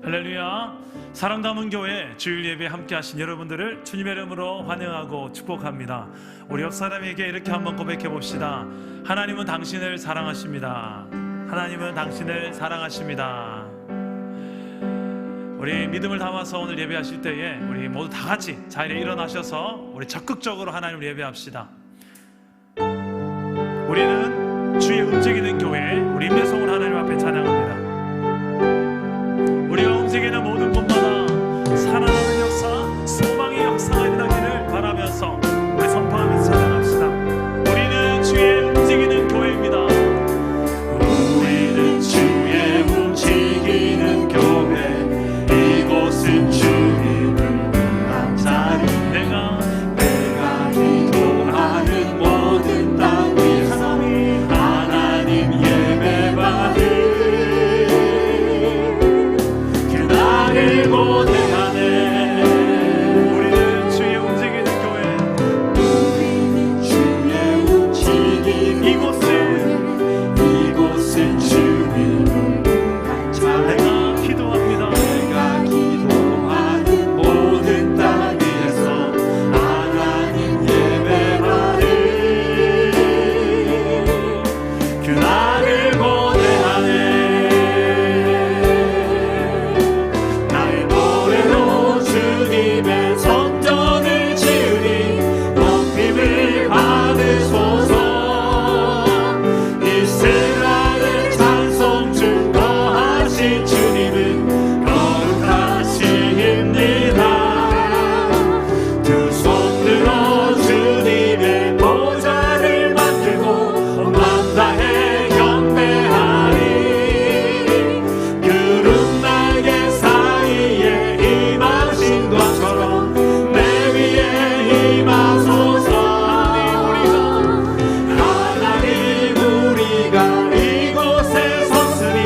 할렐루야. 사랑 담은 교회 주일 예배 함께 하신 여러분들을 주님의 이름으로 환영하고 축복합니다. 우리 옆 사람에게 이렇게 한번 고백해 봅시다. 하나님은 당신을 사랑하십니다. 하나님은 당신을 사랑하십니다. 우리 믿음을 담아서 오늘 예배하실 때에 우리 모두 다 같이 자리에 일어나셔서 우리 적극적으로 하나님을 예배합시다. 우리는 주의 움직이는 교회, 우리 임재성을 하나님 앞에 찬양합니다. 우리가 움직이는 모든 곳마다 살아나는 역사, 소망의 역사가 일어나기를 바라면서 우리 선포하면서 찬양합시다. 우리는 주의 움직이는 교회입니다. 우리는 주의 움직이는 교회, 이곳은 주님을 위한 자리. 내가 기도하는 모든 땅 위에서 하나님 예배받을 고대하네. 우리는 주의 움직이는 교회, 우리는 주의 움직이는 이곳은 주님을 위한 자리. 내가 기도합니다. 내가 기도하는 모든 땅 위에서 하나님 예배받을 그날을 고대하네. 주님의 성전을 지으니 높임을 받으소서. 이스라엘의 찬송 증거하신 주님은 거룩하십니다. 두 손 들어 주님의 보좌를 만들고 만 다해 경배하리. 구름 날개 사이에 임하신 것처럼 내 위에 임하소서. 하나님 우리가 이곳에 섰으니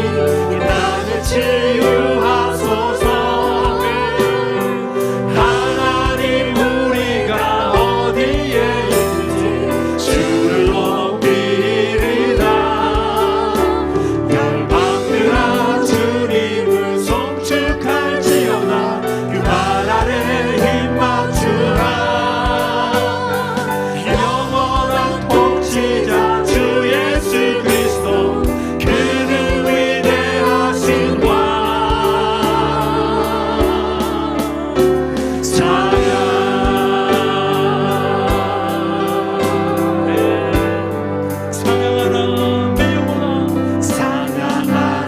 이 땅을 치유하소서. 하나님 우리가 어디에 있든지 주를 높이리다. 열방들아 주님을 송축할지어다. 그 발 아래 힘 맞추라. 영원한 통치자 주 예수 그리스도, 그는 위대하신 왕. 찬양하라 내 영혼아, 찬양하라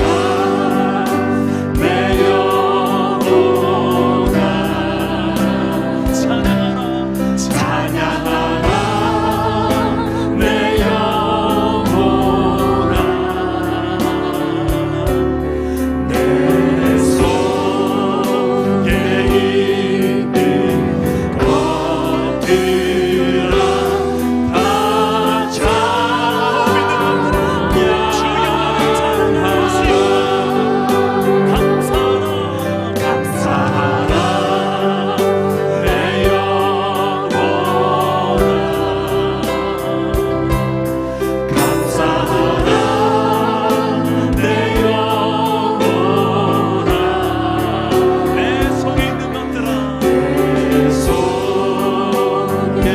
내 영혼아, 찬양하라 내 영혼아. 내 속에 있는 것들아 다 감사하라 내 영혼아. 감사하라 내 영혼아. 내 속에 있는 것들아, 내 속에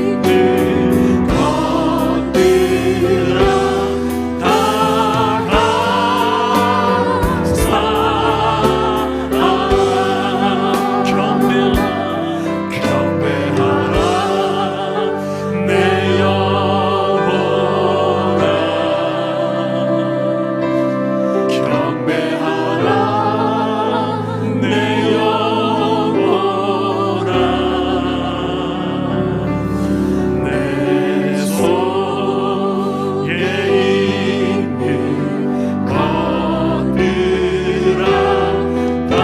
있는 것들아 다 감사하라. 경배하라 내 영혼아. 경배하라 내 영혼아. 내 속에 있는 것들아 다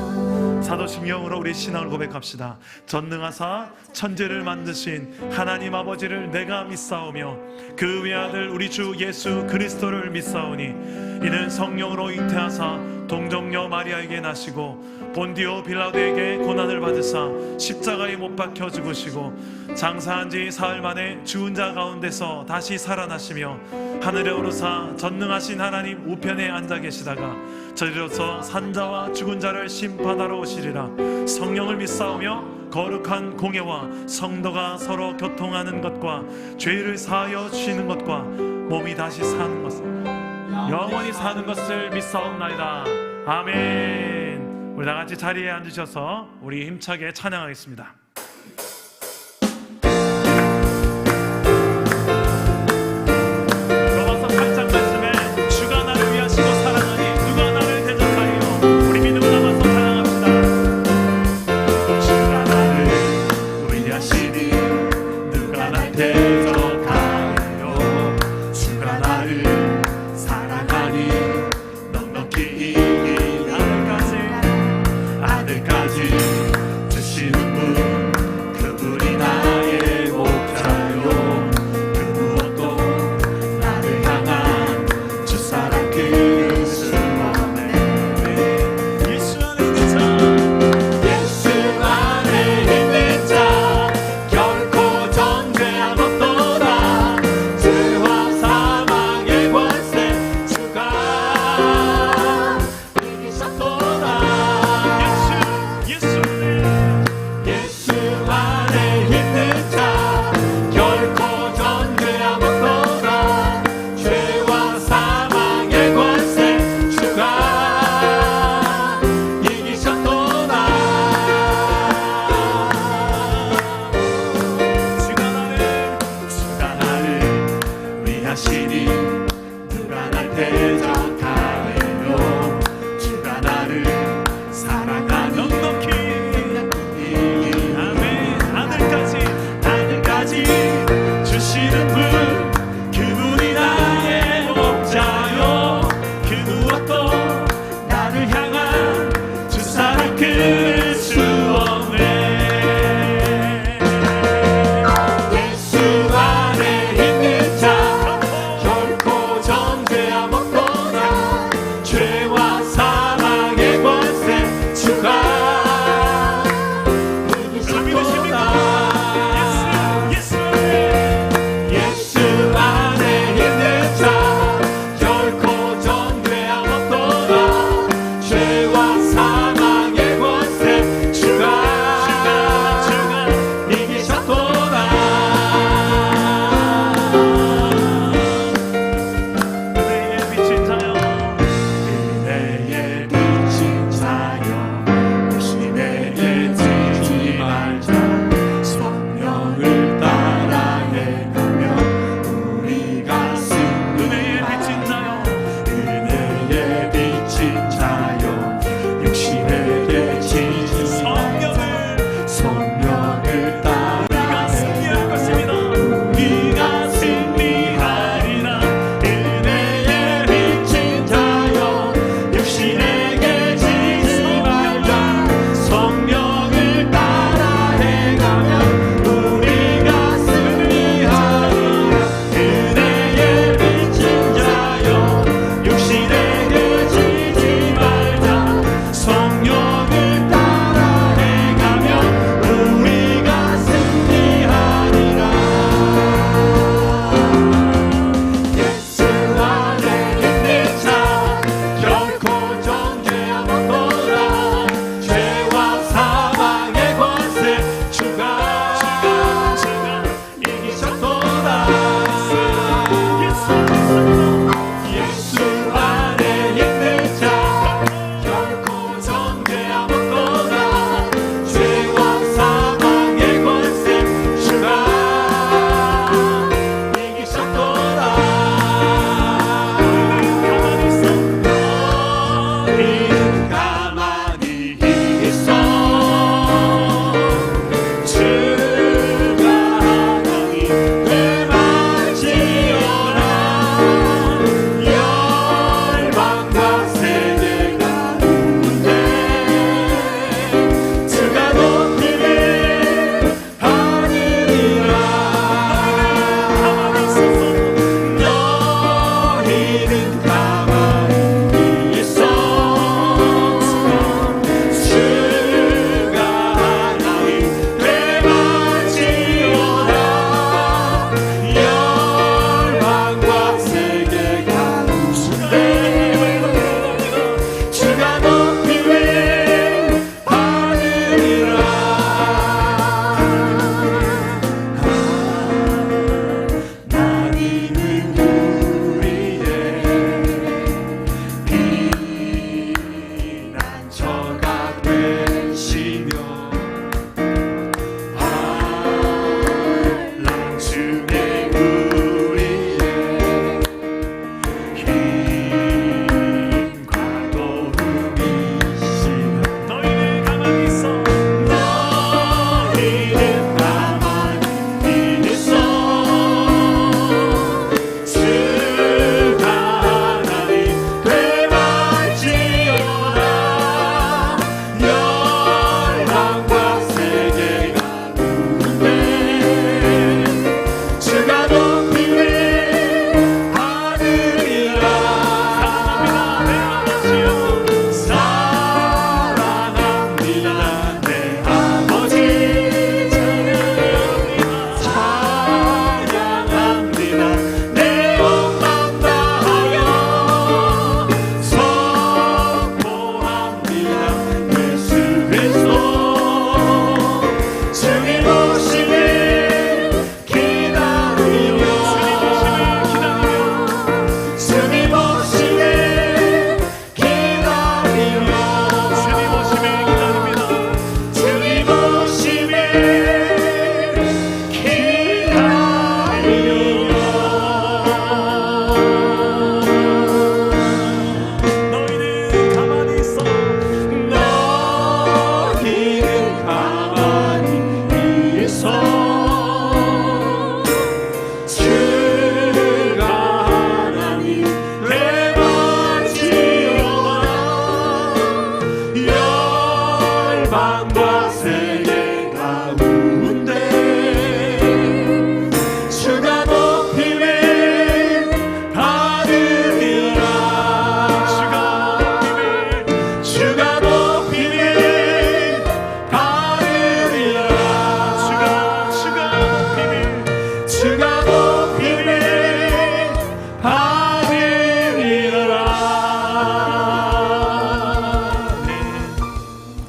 경배하라. 사도신경으로 우리 신앙을 고백합시다. 전능하사 천지를 만드신 하나님 아버지를 내가 믿사오며 그 외아들 우리 주 예수 그리스도를 믿사오니 이는 성령으로 잉태하사 동정녀 마리아에게 나시고 본디오 빌라도에게 고난을 받으사 십자가에 못 박혀 죽으시고 장사한 지 사흘 만에 죽은 자 가운데서 다시 살아나시며 하늘에 오르사 전능하신 하나님 우편에 앉아 계시다가 저리로서 산자와 죽은 자를 심판하러 오시리라. 성령을 믿사오며 거룩한 공예와 성도가 서로 교통하는 것과 죄를 사하여 주시는 것과 몸이 다시 사는 것을 영원히 사는 것을 믿사옵나이다. 아멘. 우리 다 같이 자리에 앉으셔서 우리 힘차게 찬양하겠습니다. 로마서 8장 말씀에 주가 나를 위하시고 사랑하니 누가 나를 대적하리요. 우리 믿음을 담아서 찬양합시다. 주가 나를 위하시니 누가 날 대적하리요. 주가 나를 사랑하니 넉넉히 이기는 아들까지 주시는 분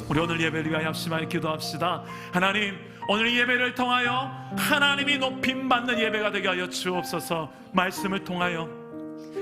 우리 오늘 예배를 위하여 합심하여 기도합시다. 하나님, 오늘 예배를 통하여 하나님이 높임받는 예배가 되게 하여 주옵소서. 말씀을 통하여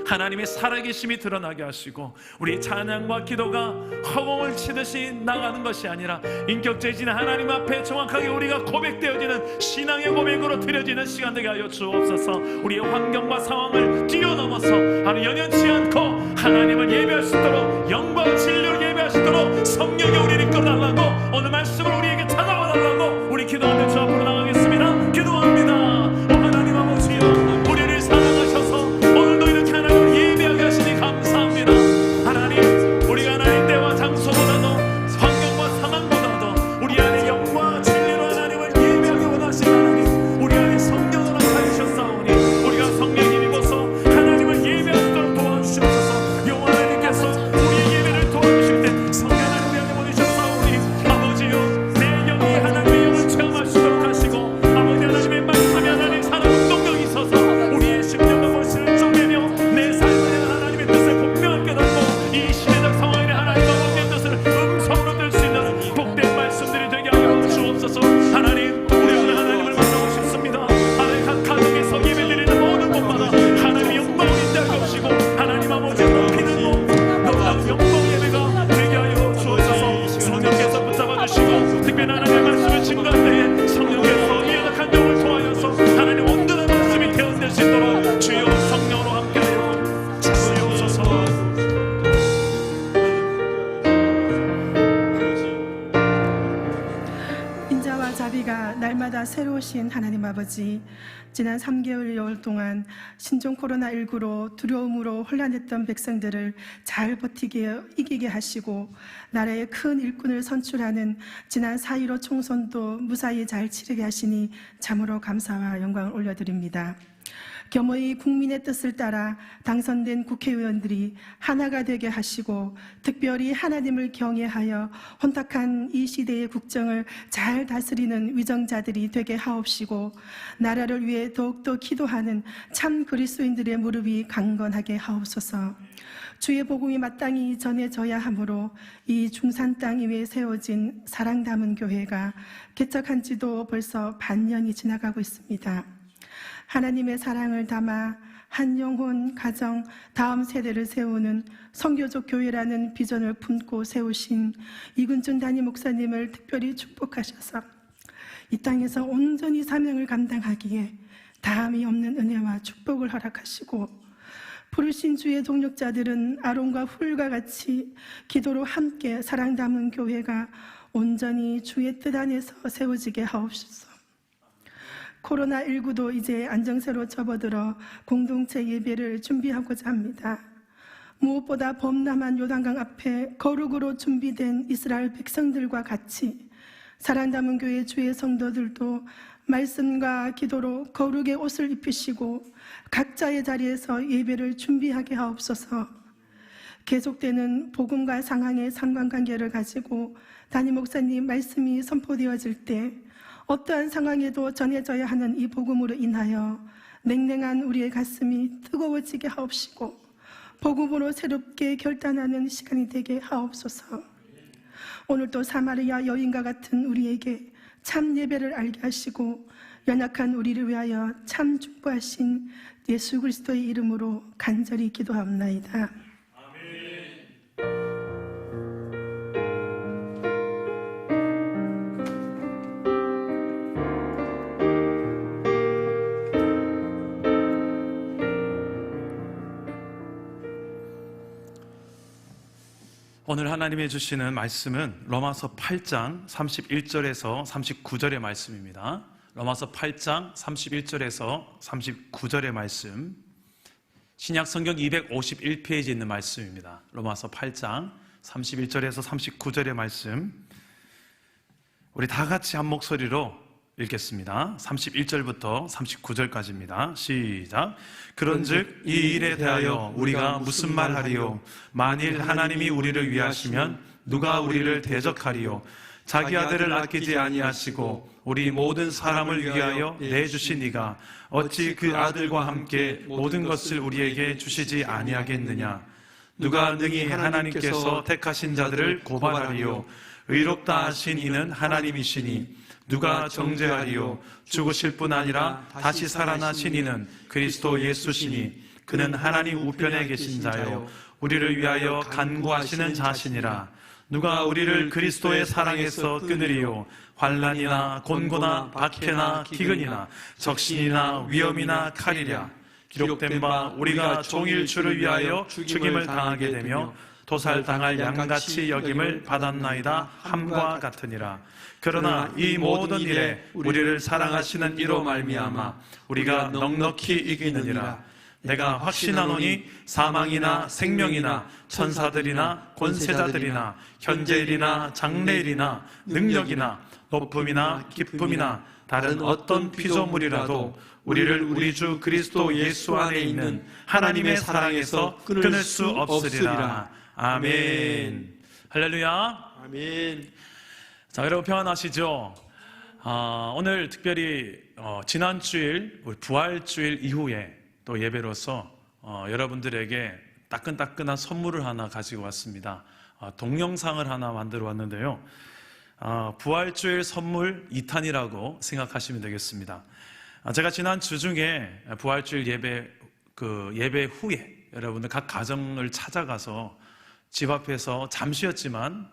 하나님의 살아계심이 드러나게 하시고 우리 찬양과 기도가 허공을 치듯이 나가는 것이 아니라 인격적인 하나님 앞에 정확하게 우리가 고백되어지는 신앙의 고백으로 드려지는 시간 되게 하여 주옵소서. 우리의 환경과 상황을 뛰어넘어서 하나님 연연치 않고 하나님을 예배할 수 있도록, 영광 진리를 예배할 수 있도록 성령이 우리를 이끌어달라고, 오늘 말씀을 우리에게 찾아와달라고 우리 기도하며 주 앞으로 나가겠습니다. 기도합니다. 오 하나님 아버지여, 우리를 사랑하셔서 오늘도 이렇게 하나님을 예배하게 하시니 감사합니다. 하나님, 우리가 하나님 때와 장소보다도 환경과 상황보다도 우리 안에 영과 진리로 하나님을 예배하기 원하시는 하나님, 우리 안에 성령으로 가르쳤사오니 우리가 성령 힘입어서 하나님을 예배하도록 도와주시옵소서. 영원 하나님께서 우리의 예배를 도와주실 때 성령 하나님 우리 안에 보내셨사오니 아버지여, 내 영이 하나님의 영을 체험할 수 있도록 하시고 아버지 하나님의 말씀이 하나님 사랑 운동력이 있어서 우리의 심령과 골수를 쪼개며 내 삶에 대한 하나님의 뜻을 분명히 깨닫고 이 시대적 상황에 하나님과 복된 뜻을 음성으로 들 수 있는 복된 말씀들이 되게 하여 주옵소서. 하나님, 우리 오늘 하나님을 만나고 싶습니다. 하나님, 각 가정에서 예배드리는 모든 곳마다 하나님의 영광을 인도하여 주시고 하나님 아버지 높이는 곳, 놀라운 영광 예배가 되게 하여 주옵소서. 성령께서 붙잡아 주시고 특별히 하나님의 말씀을 증거할 때에 성령께서 이 연약한 영을 통하여서 하나님 온전한 말씀이 되어질 수 있도록 주여 성령으로 함께하여 주옵소서. 인자와 자비가 날마다 새로우신 하나님 아버지, 지난 3개월 동안 신종 코로나19로 두려움으로 혼란했던 백성들을 잘 버티게 이기게 하시고 나라의 큰 일꾼을 선출하는 지난 4.15 총선도 무사히 잘 치르게 하시니 참으로 감사와 영광을 올려드립니다. 겸허히 국민의 뜻을 따라 당선된 국회의원들이 하나가 되게 하시고 특별히 하나님을 경외하여 혼탁한 이 시대의 국정을 잘 다스리는 위정자들이 되게 하옵시고 나라를 위해 더욱더 기도하는 참 그리스도인들의 무릎이 강건하게 하옵소서. 주의 복음이 마땅히 전해져야 하므로 이 중산 땅 위에 세워진 사랑 담은 교회가 개척한 지도 벌써 반년이 지나가고 있습니다. 하나님의 사랑을 담아 한 영혼, 가정, 다음 세대를 세우는 선교적 교회라는 비전을 품고 세우신 이근준 담임 목사님을 특별히 축복하셔서 이 땅에서 온전히 사명을 감당하기에 다함이 없는 은혜와 축복을 허락하시고 부르신 주의 동력자들은 아론과 훌과 같이 기도로 함께 사랑 담은 교회가 온전히 주의 뜻 안에서 세워지게 하옵소서. 코로나19도 이제 안정세로 접어들어 공동체 예배를 준비하고자 합니다. 무엇보다 범람한 요단강 앞에 거룩으로 준비된 이스라엘 백성들과 같이 사랑 담은 교회 주의 성도들도 말씀과 기도로 거룩의 옷을 입히시고 각자의 자리에서 예배를 준비하게 하옵소서. 계속되는 복음과 상황의 상관관계를 가지고 담임 목사님 말씀이 선포되어질 때 어떠한 상황에도 전해져야 하는 이 복음으로 인하여 냉랭한 우리의 가슴이 뜨거워지게 하옵시고 복음으로 새롭게 결단하는 시간이 되게 하옵소서. 오늘도 사마리아 여인과 같은 우리에게 참 예배를 알게 하시고 연약한 우리를 위하여 참 중보하신 예수 그리스도의 이름으로 간절히 기도하옵나이다. 오늘 하나님이 주시는 말씀은 로마서 8장 31절에서 39절의 말씀입니다. 로마서 8장 31절에서 39절의 말씀, 신약 성경 251페이지에 있는 말씀입니다. 로마서 8장 31절에서 39절의 말씀, 우리 다 같이 한 목소리로 읽겠습니다. 31절부터 39절까지입니다. 시작. 그런즉 이 일에 대하여 우리가 무슨 말하리요? 만일 하나님이 우리를 위하시면 누가 우리를 대적하리요? 자기 아들을 아끼지 아니하시고 우리 모든 사람을 위하여 내주신 이가 어찌 그 아들과 함께 모든 것을 우리에게 주시지 아니하겠느냐? 누가 능히 하나님께서 택하신 자들을 고발하리요? 의롭다 하신 이는 하나님이시니 누가 정죄하리요? 죽으실 뿐 아니라 다시 살아나신 이는 그리스도 예수시니 그는 하나님 우편에 계신 자요 우리를 위하여 간구하시는 자시니라. 누가 우리를 그리스도의 사랑에서 끊으리요? 환난이나 곤고나 박해나 기근이나 적신이나 위험이나 칼이랴. 기록된 바 우리가 종일 주를 위하여 죽임을 당하게 되며 도살당할 양같이 여김을 받았나이다 함과 같으니라. 그러나 이 모든 일에 우리를 사랑하시는 이로 말미암아 우리가 넉넉히 이기느니라. 내가 확신하노니 사망이나 생명이나 천사들이나 권세자들이나 현재일이나 장래일이나 능력이나 높음이나 기쁨이나 다른 어떤 피조물이라도 우리를 우리 주 그리스도 예수 안에 있는 하나님의 사랑에서 끊을 수 없으리라. 아멘. 할렐루야. 아멘. 자, 여러분 평안하시죠? 오늘 특별히 지난 주일 우리 부활주일 이후에 또 예배로서 여러분들에게 따끈따끈한 선물을 하나 가지고 왔습니다. 동영상을 하나 만들어 왔는데요. 부활주일 선물 2탄이라고 생각하시면 되겠습니다. 제가 지난 주 중에 부활주일 예배 후에 여러분들 각 가정을 찾아가서 집 앞에서 잠시였지만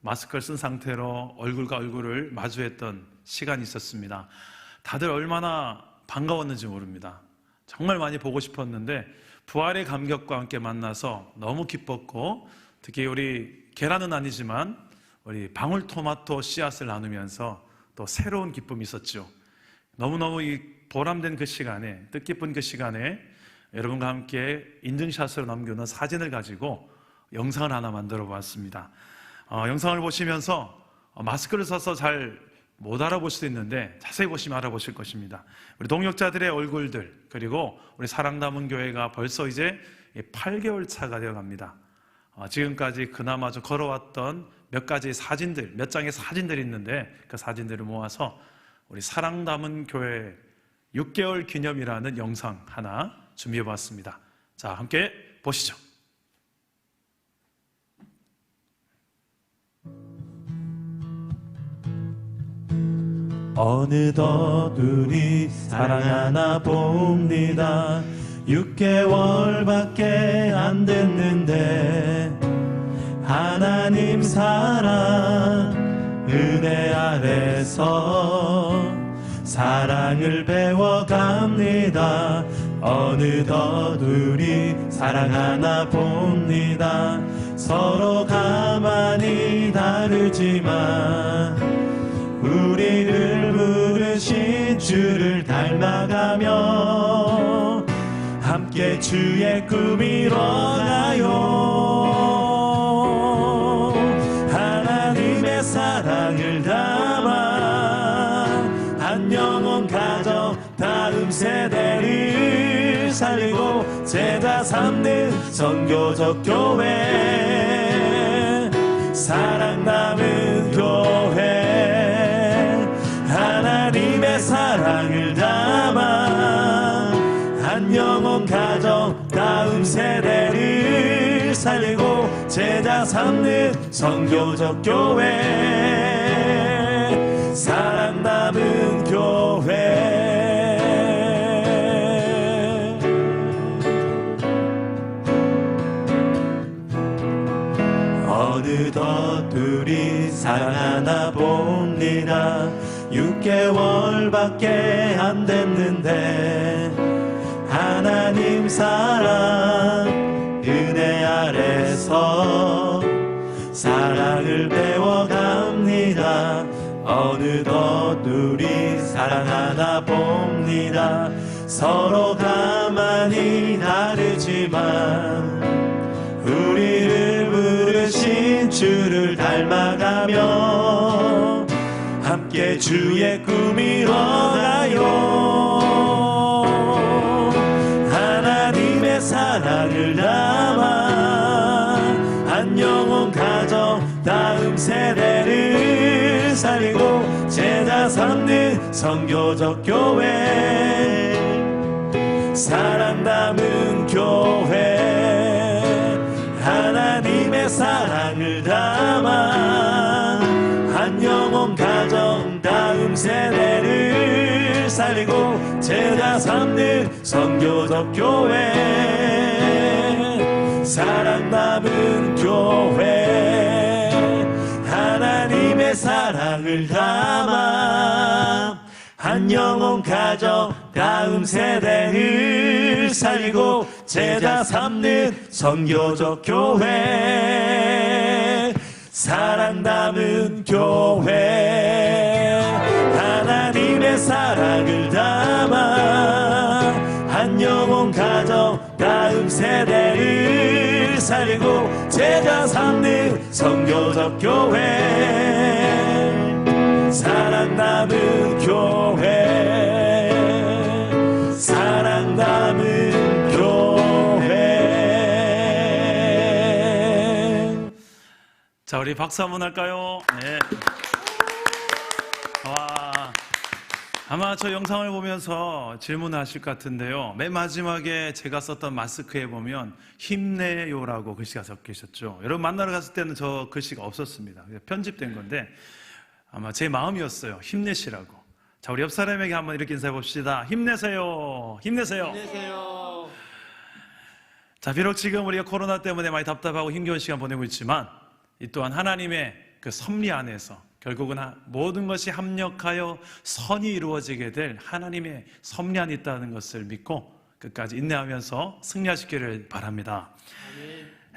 마스크를 쓴 상태로 얼굴과 얼굴을 마주했던 시간이 있었습니다. 다들 얼마나 반가웠는지 모릅니다. 정말 많이 보고 싶었는데 부활의 감격과 함께 만나서 너무 기뻤고, 특히 우리 계란은 아니지만 우리 방울토마토 씨앗을 나누면서 또 새로운 기쁨이 있었죠. 너무너무 이 보람된 그 시간에, 뜻깊은 그 시간에 여러분과 함께 인증샷으로 남겨놓은 사진을 가지고 영상을 하나 만들어 보았습니다. 영상을 보시면서 마스크를 써서 잘 못 알아볼 수도 있는데 자세히 보시면 알아보실 것입니다. 우리 동역자들의 얼굴들, 그리고 우리 사랑 담은 교회가 벌써 이제 8개월 차가 되어 갑니다. 지금까지 그나마 좀 걸어왔던 몇 가지 사진들, 몇 장의 사진들이 있는데 그 사진들을 모아서 우리 사랑 담은 교회 6개월 기념이라는 영상 하나 준비해 봤습니다. 자, 함께 보시죠. 어느덧 우리 사랑하나 봅니다. 6개월밖에 안 됐는데 하나님 사랑 은혜 아래서 사랑을 배워갑니다. 어느덧 우리 사랑하나 봅니다. 서로 가만히 다르지만 우리를 부르신 주를 닮아가며 함께 주의 꿈 이뤄가요. 하나님의 사랑을 담아 한 영혼 가정 다음 세대를 살리고 제자 삼는 선교적 교회, 사랑 담은 교회, 하나님의 사랑을 담아 한 영혼 가정 다음 세대를 살리고 제자 삼는 선교적 교회, 사랑 담은 교회. 어느덧 둘이 사랑하나 봅니다. 6개월밖에 안 됐는데 하나님 사랑 은혜 아래서 사랑을 배워갑니다. 어느덧 우리 사랑하나 봅니다. 서로 가만히 다르지만 우리를 부르신 주를 닮아가며 함께 주의 꿈 이뤄가요. 하나님의 사랑을 담아 한 영혼 가정 다음 세대를 살리고 제자 삼는 선교적 교회, 사랑 담은 교회, 하나님의 사랑을 담아 한 영혼 가정 다음 세대를 살리고 제자 삼는 선교적 교회, 사랑 담은 교회, 하나님의 사랑을 담아 한 영혼 가정 다음 세대를 살리고 제자 삼는 선교적 교회, 사랑 담은 교회, 하나님의 사랑을 담아 한 영혼 가정 다음 세대를 살리고 제자 삼는 선교적 교회, 사랑 담은 교회, 사랑 담은 교회. 자, 우리 박수 한번 할까요? 네. 와, 아마 저 영상을 보면서 질문하실 것 같은데요. 맨 마지막에 제가 썼던 마스크에 보면 힘내요라고 글씨가 적혀 있었죠. 여러분 만나러 갔을 때는 저 글씨가 없었습니다. 편집된 건데 아마 제 마음이었어요. 힘내시라고. 자, 우리 옆 사람에게 한번 이렇게 인사해 봅시다. 힘내세요. 힘내세요. 힘내세요. 자, 비록 지금 우리가 코로나 때문에 많이 답답하고 힘겨운 시간 보내고 있지만 이 또한 하나님의 그 섭리 안에서 결국은 모든 것이 합력하여 선이 이루어지게 될 하나님의 섭리 안에 있다는 것을 믿고 끝까지 인내하면서 승리하시기를 바랍니다.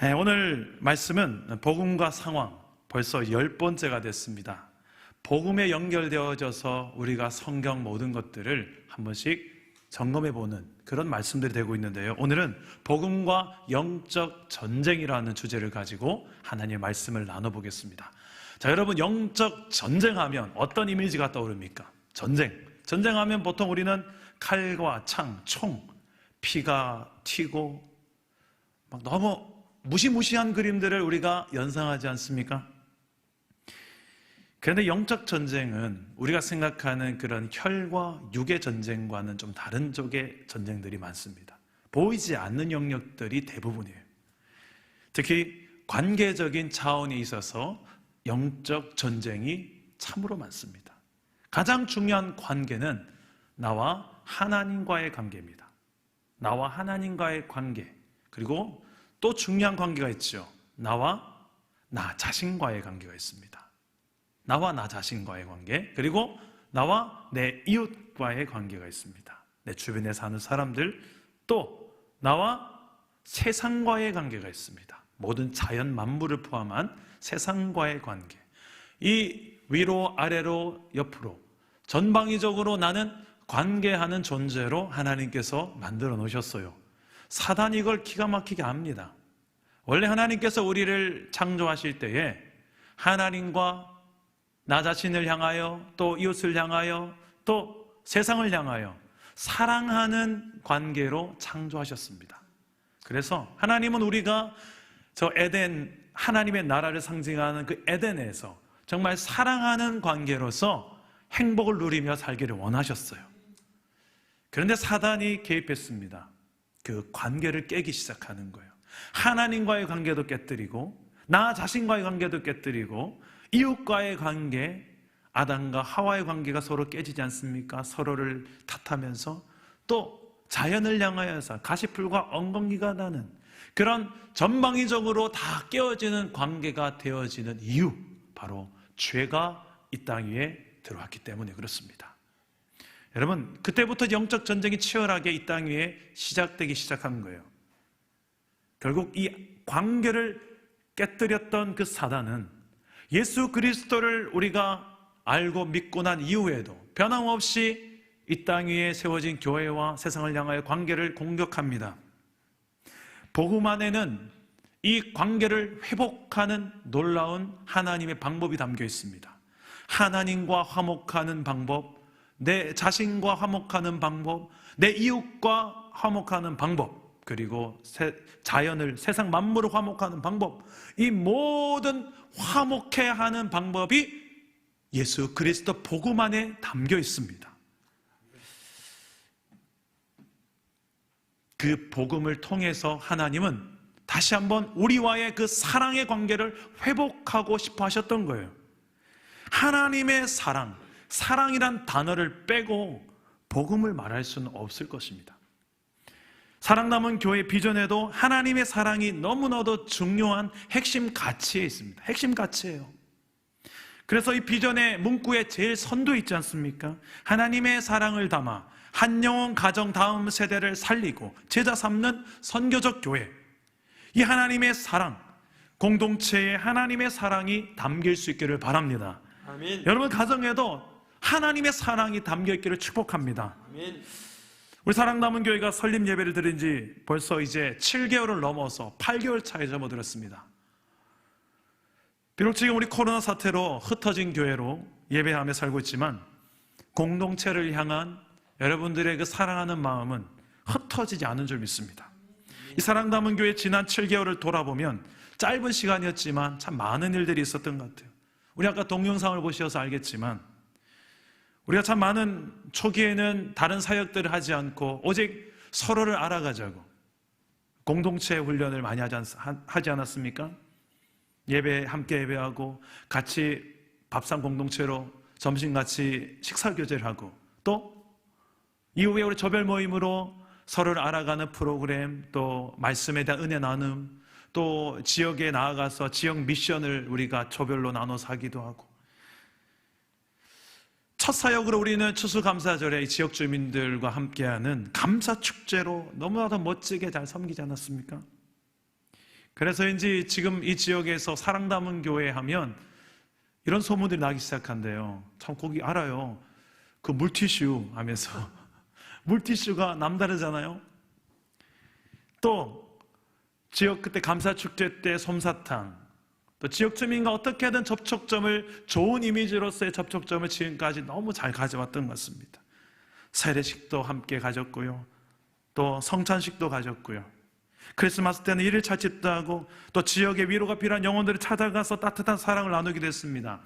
네, 오늘 말씀은 복음과 상황, 벌써 10번째가 됐습니다. 복음에 연결되어져서 우리가 성경 모든 것들을 한 번씩 점검해보는 그런 말씀들이 되고 있는데요. 오늘은 복음과 영적 전쟁이라는 주제를 가지고 하나님의 말씀을 나눠보겠습니다. 자, 여러분, 영적 전쟁하면 어떤 이미지가 떠오릅니까? 전쟁하면 보통 우리는 칼과 창, 총, 피가 튀고 막 너무 무시무시한 그림들을 우리가 연상하지 않습니까? 그런데 영적 전쟁은 우리가 생각하는 그런 혈과 육의 전쟁과는 좀 다른 쪽의 전쟁들이 많습니다. 보이지 않는 영역들이 대부분이에요. 특히 관계적인 차원에 있어서 영적 전쟁이 참으로 많습니다. 가장 중요한 관계는 나와 하나님과의 관계입니다. 나와 하나님과의 관계, 그리고 또 중요한 관계가 있죠. 나와 나 자신과의 관계가 있습니다. 나와 나 자신과의 관계, 그리고 나와 내 이웃과의 관계가 있습니다. 내 주변에 사는 사람들, 또 나와 세상과의 관계가 있습니다. 모든 자연 만물을 포함한 세상과의 관계. 이 위로 아래로 옆으로 전방위적으로 나는 관계하는 존재로 하나님께서 만들어 놓으셨어요. 사단이 이걸 기가 막히게 압니다. 원래 하나님께서 우리를 창조하실 때에 하나님과 나 자신을 향하여, 또 이웃을 향하여, 또 세상을 향하여 사랑하는 관계로 창조하셨습니다. 그래서 하나님은 우리가 저 에덴, 하나님의 나라를 상징하는 그 에덴에서 정말 사랑하는 관계로서 행복을 누리며 살기를 원하셨어요. 그런데 사단이 개입했습니다. 그 관계를 깨기 시작하는 거예요. 하나님과의 관계도 깨뜨리고, 나 자신과의 관계도 깨뜨리고, 이웃과의 관계, 아담과 하와의 관계가 서로 깨지지 않습니까? 서로를 탓하면서 또 자연을 향하여서 가시풀과 엉겅기가 나는 그런 전방위적으로 다 깨어지는 관계가 되어지는 이유, 바로 죄가 이 땅 위에 들어왔기 때문에 그렇습니다. 여러분, 그때부터 영적 전쟁이 치열하게 이 땅 위에 시작되기 시작한 거예요. 결국 이 관계를 깨뜨렸던 그 사단은 예수 그리스도를 우리가 알고 믿고 난 이후에도 변함없이 이 땅 위에 세워진 교회와 세상을 향하여 관계를 공격합니다. 복음 안에는 이 관계를 회복하는 놀라운 하나님의 방법이 담겨 있습니다. 하나님과 화목하는 방법, 내 자신과 화목하는 방법, 내 이웃과 화목하는 방법, 그리고 자연을, 세상 만물을 화목하는 방법, 이 모든 화목해 하는 방법이 예수 그리스도 복음 안에 담겨 있습니다. 그 복음을 통해서 하나님은 다시 한번 우리와의 그 사랑의 관계를 회복하고 싶어 하셨던 거예요. 하나님의 사랑이란 단어를 빼고 복음을 말할 수는 없을 것입니다. 사랑 남은 교회 비전에도 하나님의 사랑이 너무나도 중요한 핵심 가치에 있습니다. 핵심 가치예요. 그래서 이 비전의 문구에 제일 선두에 있지 않습니까? 하나님의 사랑을 담아 한 영혼 가정 다음 세대를 살리고 제자 삼는 선교적 교회. 이 하나님의 사랑, 공동체에 하나님의 사랑이 담길 수 있기를 바랍니다. 아멘. 여러분 가정에도 하나님의 사랑이 담겨 있기를 축복합니다. 아멘. 우리 사랑 남은 교회가 설립 예배를 드린 지 벌써 이제 7개월을 넘어서 8개월 차에 접어들었습니다. 비록 지금 우리 코로나 사태로 흩어진 교회로 예배하며 살고 있지만 공동체를 향한 여러분들의 그 사랑하는 마음은 흩어지지 않은 줄 믿습니다. 이 사랑 남은 교회 지난 7개월을 돌아보면 짧은 시간이었지만 참 많은 일들이 있었던 것 같아요. 우리 아까 동영상을 보셔서 알겠지만 우리가 참 많은 초기에는 다른 사역들을 하지 않고 오직 서로를 알아가자고 공동체 훈련을 많이 하지 않았습니까? 함께 예배하고 같이 밥상 공동체로 점심 같이 식사 교제를 하고 또 이후에 우리 조별 모임으로 서로를 알아가는 프로그램, 또 말씀에 대한 은혜 나눔, 또 지역에 나아가서 지역 미션을 우리가 조별로 나눠서 하기도 하고, 첫 사역으로 우리는 추수감사절에 이 지역 주민들과 함께하는 감사축제로 너무나도 멋지게 잘 섬기지 않았습니까? 그래서인지 지금 이 지역에서 사랑 담은 교회 하면 이런 소문들이 나기 시작한대요. 참 거기 알아요. 그 물티슈 하면서 물티슈가 남다르잖아요. 또 지역 그때 감사축제 때 솜사탕, 또 지역 주민과 어떻게든 접촉점을 좋은 이미지로서의 접촉점을 지금까지 너무 잘 가져왔던 것 같습니다. 세례식도 함께 가졌고요. 또 성찬식도 가졌고요. 크리스마스 때는 일일 차집도 하고 또 지역에 위로가 필요한 영혼들을 찾아가서 따뜻한 사랑을 나누기도 했습니다.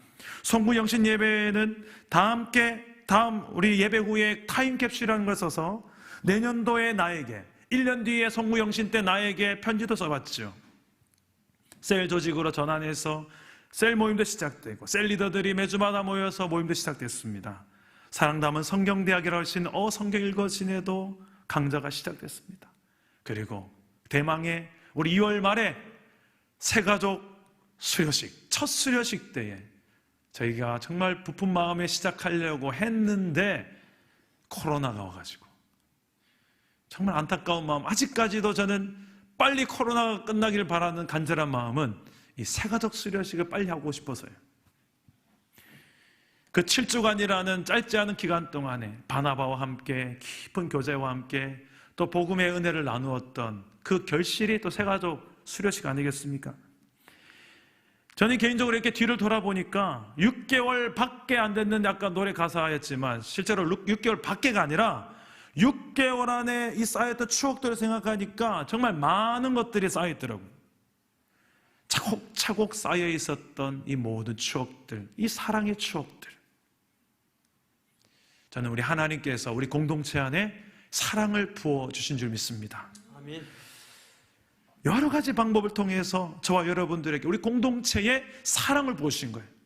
송구영신 예배는 다음 우리 예배 후에 타임캡슐이라는 걸 써서 내년도에 나에게 1년 뒤에 송구영신 때 나에게 편지도 써봤죠. 셀 조직으로 전환해서 셀 모임도 시작되고 셀 리더들이 매주마다 모여서 모임도 시작됐습니다. 사랑 담은 성경대학이라고 하신 성경 읽어진에도 강좌가 시작됐습니다. 그리고 대망의 우리 2월 말에 새가족 수료식, 첫 수료식 때에 저희가 정말 부푼 마음에 시작하려고 했는데 코로나가 와가지고 정말 안타까운 마음, 아직까지도 저는 빨리 코로나가 끝나기를 바라는 간절한 마음은 이 새가족 수료식을 빨리 하고 싶어서요. 그 7주간이라는 짧지 않은 기간 동안에 바나바와 함께 깊은 교제와 함께 또 복음의 은혜를 나누었던 그 결실이 또 새가족 수료식 아니겠습니까? 저는 개인적으로 이렇게 뒤를 돌아보니까 6개월 밖에 안 됐는데 아까 노래 가사였지만 실제로 6개월 밖에가 아니라 6개월 안에 이 쌓였던 추억들을 생각하니까 정말 많은 것들이 쌓여있더라고요. 차곡차곡 쌓여 있었던 이 모든 추억들, 이 사랑의 추억들. 저는 우리 하나님께서 우리 공동체 안에 사랑을 부어주신 줄 믿습니다. 아멘. 여러 가지 방법을 통해서 저와 여러분들에게 우리 공동체에 사랑을 부어주신 거예요.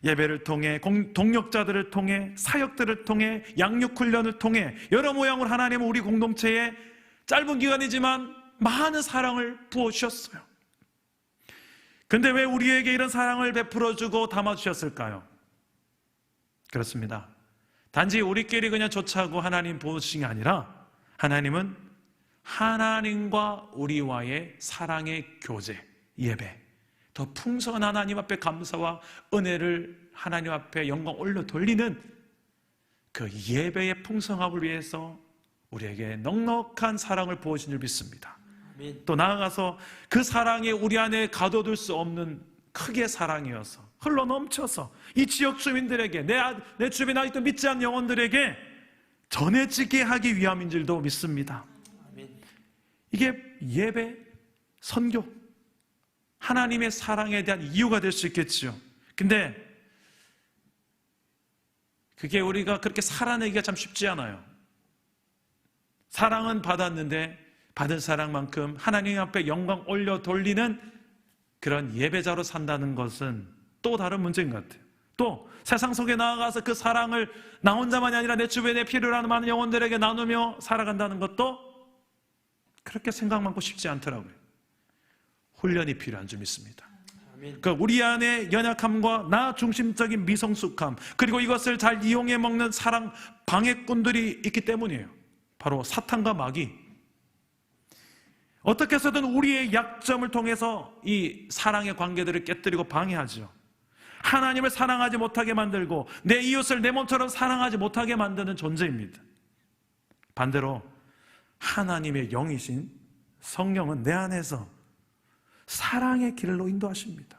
예배를 통해, 동력자들을 통해, 사역들을 통해, 양육훈련을 통해 여러 모양으로 하나님은 우리 공동체에 짧은 기간이지만 많은 사랑을 부어주셨어요. 근데 왜 우리에게 이런 사랑을 베풀어주고 담아주셨을까요? 그렇습니다. 단지 우리끼리 그냥 좋자고 하나님 부어주신 게 아니라 하나님은 하나님과 우리와의 사랑의 교제, 예배, 더 풍성한 하나님 앞에 감사와 은혜를 하나님 앞에 영광 올려 돌리는 그 예배의 풍성함을 위해서 우리에게 넉넉한 사랑을 부어주신 줄 믿습니다. 아멘. 또 나아가서 그 사랑이 우리 안에 가둬둘 수 없는 크게 사랑이어서 흘러 넘쳐서 이 지역 주민들에게 내 주변에 아직도 믿지 않는 영혼들에게 전해지게 하기 위함인 줄도 믿습니다. 아멘. 이게 예배, 선교, 하나님의 사랑에 대한 이유가 될 수 있겠죠. 근데 그게 우리가 그렇게 살아내기가 참 쉽지 않아요. 사랑은 받았는데 받은 사랑만큼 하나님 앞에 영광 올려 돌리는 그런 예배자로 산다는 것은 또 다른 문제인 것 같아요. 또 세상 속에 나아가서 그 사랑을 나 혼자만이 아니라 내 주변에 필요로 하는 많은 영혼들에게 나누며 살아간다는 것도 그렇게 생각 많고 쉽지 않더라고요. 훈련이 필요한 줄 믿습니다. 그러니까 우리 안에 연약함과 나 중심적인 미성숙함, 그리고 이것을 잘 이용해 먹는 사랑 방해꾼들이 있기 때문이에요. 바로 사탄과 마귀. 어떻게 해서든 우리의 약점을 통해서 이 사랑의 관계들을 깨뜨리고 방해하죠. 하나님을 사랑하지 못하게 만들고 내 이웃을 내 몸처럼 사랑하지 못하게 만드는 존재입니다. 반대로 하나님의 영이신 성령은 내 안에서 사랑의 길로 인도하십니다.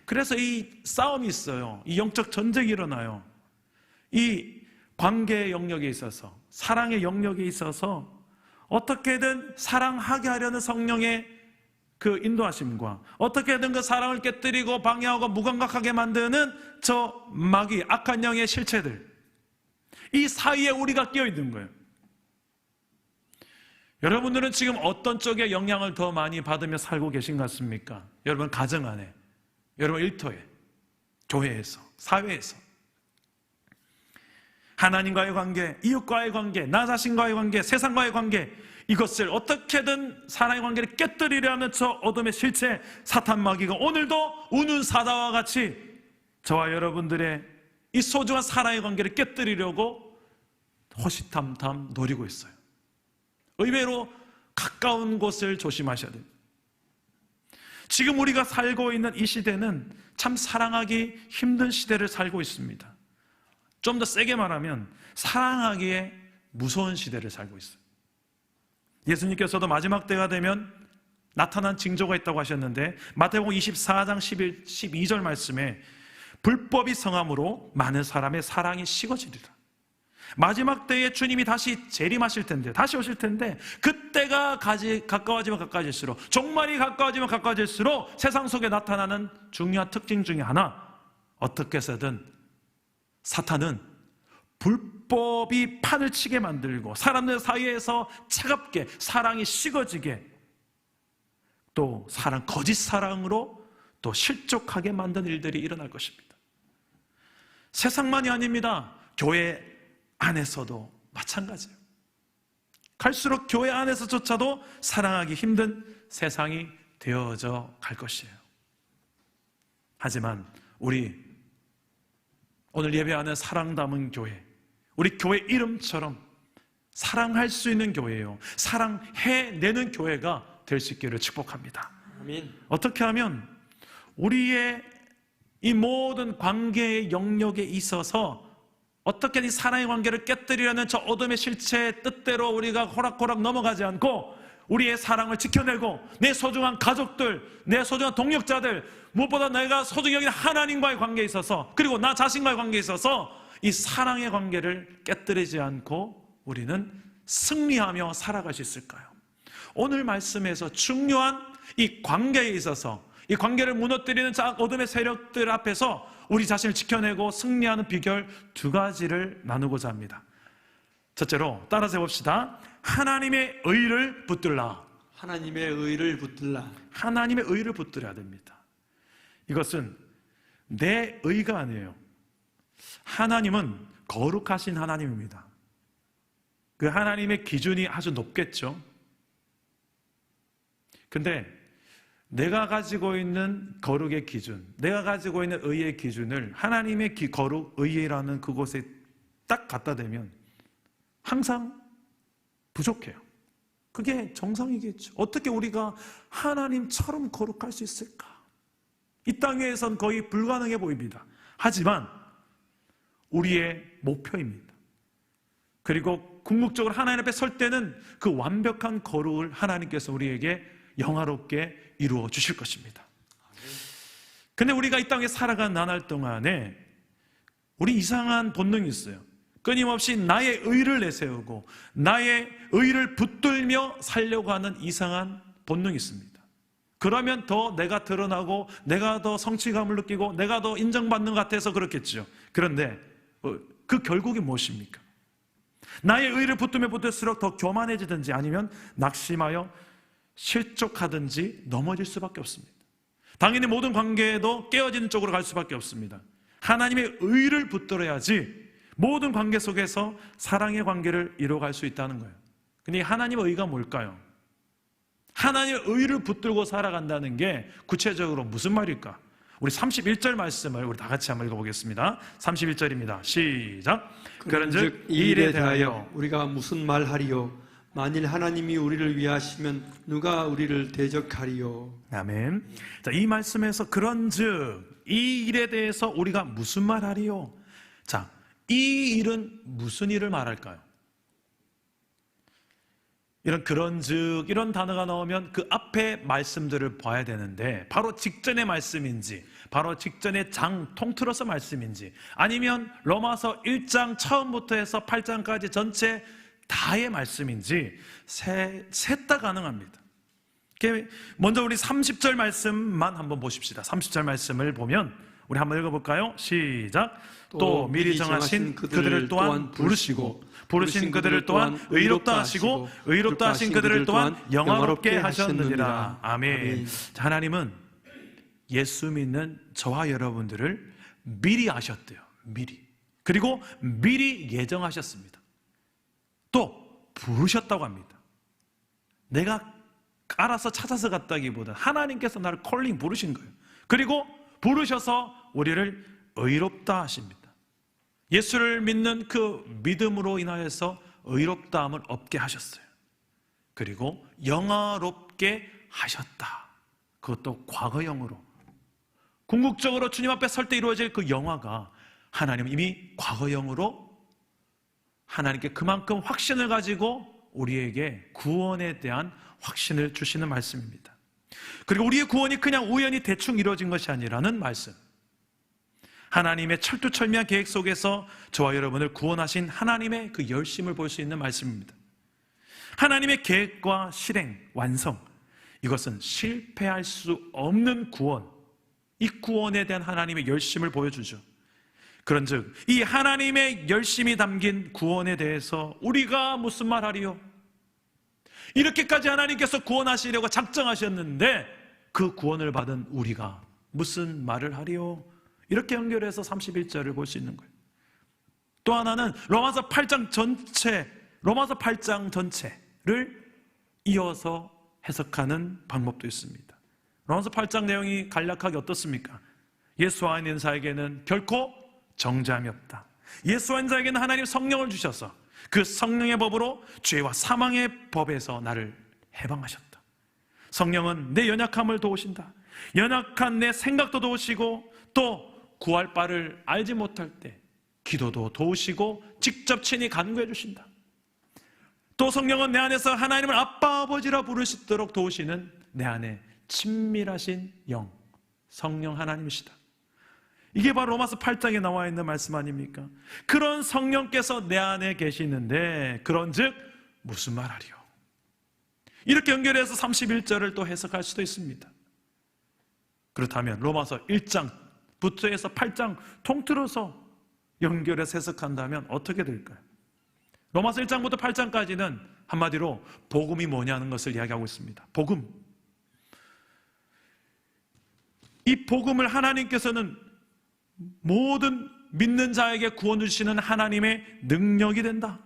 그래서 이 싸움이 있어요. 이 영적 전쟁이 일어나요. 이 관계의 영역에 있어서, 사랑의 영역에 있어서 어떻게든 사랑하게 하려는 성령의 그 인도하심과 어떻게든 그 사랑을 깨뜨리고 방해하고 무감각하게 만드는 저 마귀, 악한 영의 실체들, 이 사이에 우리가 끼어 있는 거예요. 여러분들은 지금 어떤 쪽에 영향을 더 많이 받으며 살고 계신 것 같습니까? 여러분 가정 안에, 여러분 일터에, 교회에서, 사회에서. 하나님과의 관계, 이웃과의 관계, 나 자신과의 관계, 세상과의 관계, 이것을 어떻게든 사랑의 관계를 깨뜨리려는 저 어둠의 실체 사탄 마귀가 오늘도 우는 사자와 같이 저와 여러분들의 이 소중한 사랑의 관계를 깨뜨리려고 호시탐탐 노리고 있어요. 의외로 가까운 곳을 조심하셔야 됩니다. 지금 우리가 살고 있는 이 시대는 참 사랑하기 힘든 시대를 살고 있습니다. 좀 더 세게 말하면 사랑하기에 무서운 시대를 살고 있어요. 예수님께서도 마지막 때가 되면 나타난 징조가 있다고 하셨는데 마태복음 24장 12절 말씀에 불법이 성함으로 많은 사람의 사랑이 식어지리라. 마지막 때에 주님이 다시 재림하실 텐데, 다시 오실 텐데 그때가 가까워지면 가까워질수록, 종말이 가까워지면 가까워질수록 세상 속에 나타나는 중요한 특징 중에 하나, 어떻게 해서든 사탄은 불법이 판을 치게 만들고 사람들 사이에서 차갑게 사랑이 식어지게, 또 거짓 사랑으로 또 실족하게 만든 일들이 일어날 것입니다. 세상만이 아닙니다. 교회 안에서도 마찬가지예요. 갈수록 교회 안에서조차도 사랑하기 힘든 세상이 되어져 갈 것이에요. 하지만 우리 오늘 예배하는 사랑 담은 교회, 우리 교회 이름처럼 사랑할 수 있는 교회예요. 사랑해내는 교회가 될 수 있기를 축복합니다. 아멘. 어떻게 하면 우리의 이 모든 관계의 영역에 있어서 어떻게 이 사랑의 관계를 깨뜨리려는 저 어둠의 실체의 뜻대로 우리가 호락호락 넘어가지 않고 우리의 사랑을 지켜내고 내 소중한 가족들, 내 소중한 동역자들, 무엇보다 내가 소중히 여기는 하나님과의 관계에 있어서, 그리고 나 자신과의 관계에 있어서 이 사랑의 관계를 깨뜨리지 않고 우리는 승리하며 살아갈 수 있을까요? 오늘 말씀에서 중요한 이 관계에 있어서 이 관계를 무너뜨리는 어둠의 세력들 앞에서 우리 자신을 지켜내고 승리하는 비결 두 가지를 나누고자 합니다. 첫째로 따라서 해봅시다. 하나님의 의를 붙들라. 하나님의 의를 붙들라. 하나님의 의를 붙들어야 됩니다. 이것은 내 의가 아니에요. 하나님은 거룩하신 하나님입니다. 그 하나님의 기준이 아주 높겠죠. 근데 내가 가지고 있는 거룩의 기준, 내가 가지고 있는 의의 기준을 하나님의 거룩, 의라는 그곳에 딱 갖다 대면 항상 부족해요. 그게 정상이겠죠. 어떻게 우리가 하나님처럼 거룩할 수 있을까? 이 땅에선 거의 불가능해 보입니다. 하지만 우리의 목표입니다. 그리고 궁극적으로 하나님 앞에 설 때는 그 완벽한 거룩을 하나님께서 우리에게 영화롭게 이루어 주실 것입니다. 근데 우리가 이 땅에 살아간 나날 동안에 우리 이상한 본능이 있어요. 끊임없이 나의 의를 내세우고 나의 의를 붙들며 살려고 하는 이상한 본능이 있습니다. 그러면 더 내가 드러나고 내가 더 성취감을 느끼고 내가 더 인정받는 것 같아서 그렇겠죠. 그런데 그 결국이 무엇입니까? 나의 의를 붙들면 붙들수록 더 교만해지든지 아니면 낙심하여 실족하든지 넘어질 수밖에 없습니다. 당연히 모든 관계에도 깨어지는 쪽으로 갈 수밖에 없습니다. 하나님의 의를 붙들어야지 모든 관계 속에서 사랑의 관계를 이루어갈 수 있다는 거예요. 근데 하나님의 의가 뭘까요? 하나님의 의를 붙들고 살아간다는 게 구체적으로 무슨 말일까? 우리 31절 말씀을 우리 다 같이 한번 읽어보겠습니다. 31절입니다. 시작. 그런즉 이 일에 대하여 우리가 무슨 말하리요? 만일 하나님이 우리를 위하시면 누가 우리를 대적하리요? 아멘. 자, 이 말씀에서 그런즉 이 일에 대해서 우리가 무슨 말하리요? 자, 이 일은 무슨 일을 말할까요? 이런 그런즉 이런 단어가 나오면 그 앞에 말씀들을 봐야 되는데 바로 직전의 말씀인지 바로 직전의 장 통틀어서 말씀인지 아니면 로마서 1장 처음부터 해서 8장까지 전체 다의 말씀인지 셋 다 가능합니다. 먼저 우리 30절 말씀만 한번 보십시다. 30절 말씀을 보면 우리 한번 읽어볼까요? 시작. 또 미리 정하신 그들을 또한 부르시고 부르신 그들을 또한 의롭다 하시고 의롭다 하신 그들을 또한 영화롭게 하셨느니라. 아멘. 자, 하나님은 예수 믿는 저와 여러분들을 미리 아셨대요. 미리. 그리고 미리 예정하셨습니다. 또 부르셨다고 합니다. 내가 알아서 찾아서 갔다기보다 하나님께서 나를 콜링 부르신 거예요. 그리고 부르셔서 우리를 의롭다 하십니다. 예수를 믿는 그 믿음으로 인하여서 의롭다함을 얻게 하셨어요. 그리고 영화롭게 하셨다. 그것도 과거형으로. 궁극적으로 주님 앞에 설 때 이루어질 그 영화가 하나님은 이미 과거형으로 하나님께 그만큼 확신을 가지고 우리에게 구원에 대한 확신을 주시는 말씀입니다. 그리고 우리의 구원이 그냥 우연히 대충 이루어진 것이 아니라는 말씀. 하나님의 철두철미한 계획 속에서 저와 여러분을 구원하신 하나님의 그 열심을 볼 수 있는 말씀입니다. 하나님의 계획과 실행, 완성, 이것은 실패할 수 없는 구원, 이 구원에 대한 하나님의 열심을 보여주죠. 그런즉 이 하나님의 열심이 담긴 구원에 대해서 우리가 무슨 말하리요? 이렇게까지 하나님께서 구원하시려고 작정하셨는데 그 구원을 받은 우리가 무슨 말을 하리요? 이렇게 연결해서 31절을 볼 수 있는 거예요. 또 하나는 로마서 8장 전체를 이어서 해석하는 방법도 있습니다. 로마서 8장 내용이 간략하게 어떻습니까? 예수 안에 있는 자에게는 결코 정죄함이 없다. 예수 안에 있는 자에게는 하나님 성령을 주셔서 그 성령의 법으로 죄와 사망의 법에서 나를 해방하셨다. 성령은 내 연약함을 도우신다. 연약한 내 생각도 도우시고 또 구할 바를 알지 못할 때 기도도 도우시고 직접 친히 간구해 주신다. 또 성령은 내 안에서 하나님을 아빠 아버지라 부를 수 있도록 도우시는 내 안에 친밀하신 영, 성령 하나님이시다. 이게 바로 로마서 8장에 나와 있는 말씀 아닙니까? 그런 성령께서 내 안에 계시는데 그런즉 무슨 말하리요? 이렇게 연결해서 31절을 또 해석할 수도 있습니다. 그렇다면 로마서 1장부터 해서 8장 통틀어서 연결해서 해석한다면 어떻게 될까요? 로마서 1장부터 8장까지는 한마디로 복음이 뭐냐는 것을 이야기하고 있습니다. 복음. 이 복음을 하나님께서는 모든 믿는 자에게 구원을 주시는 하나님의 능력이 된다.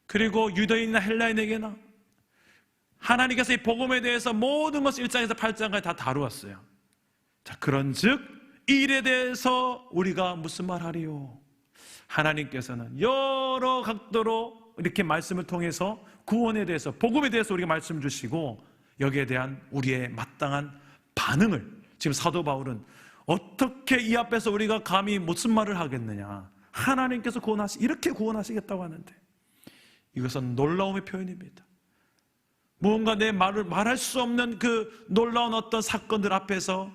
그리고 유대인이나 헬라인에게나 하나님께서 이 복음에 대해서 모든 것을 1장에서 8장까지 다 다루었어요. 자, 그런즉 이 일에 대해서 우리가 무슨 말하리요? 하나님께서는 여러 각도로 이렇게 말씀을 통해서 구원에 대해서 복음에 대해서 우리가 말씀 주시고 여기에 대한 우리의 마땅한 반응을 지금 사도 바울은 어떻게 이 앞에서 우리가 감히 무슨 말을 하겠느냐? 하나님께서 이렇게 구원하시겠다고 하는데 이것은 놀라움의 표현입니다. 무언가 내 말을 말할 수 없는 그 놀라운 어떤 사건들 앞에서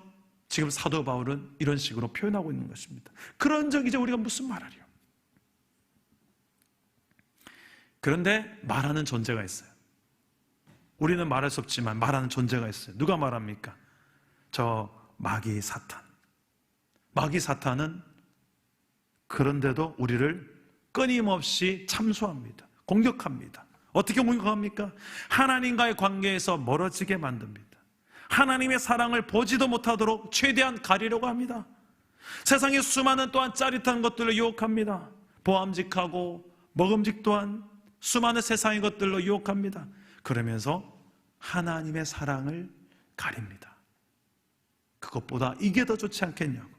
지금 사도 바울은 이런 식으로 표현하고 있는 것입니다. 그런즉 이제 우리가 무슨 말하리요? 그런데 말하는 존재가 있어요. 우리는 말할 수 없지만 말하는 존재가 있어요. 누가 말합니까? 저 마귀 사탄. 마귀 사탄은 그런데도 우리를 끊임없이 참소합니다. 공격합니다. 어떻게 공격합니까? 하나님과의 관계에서 멀어지게 만듭니다. 하나님의 사랑을 보지도 못하도록 최대한 가리려고 합니다. 세상의 수많은 또한 짜릿한 것들로 유혹합니다. 보암직하고 먹음직 또한 수많은 세상의 것들로 유혹합니다. 그러면서 하나님의 사랑을 가립니다. 그것보다 이게 더 좋지 않겠냐고.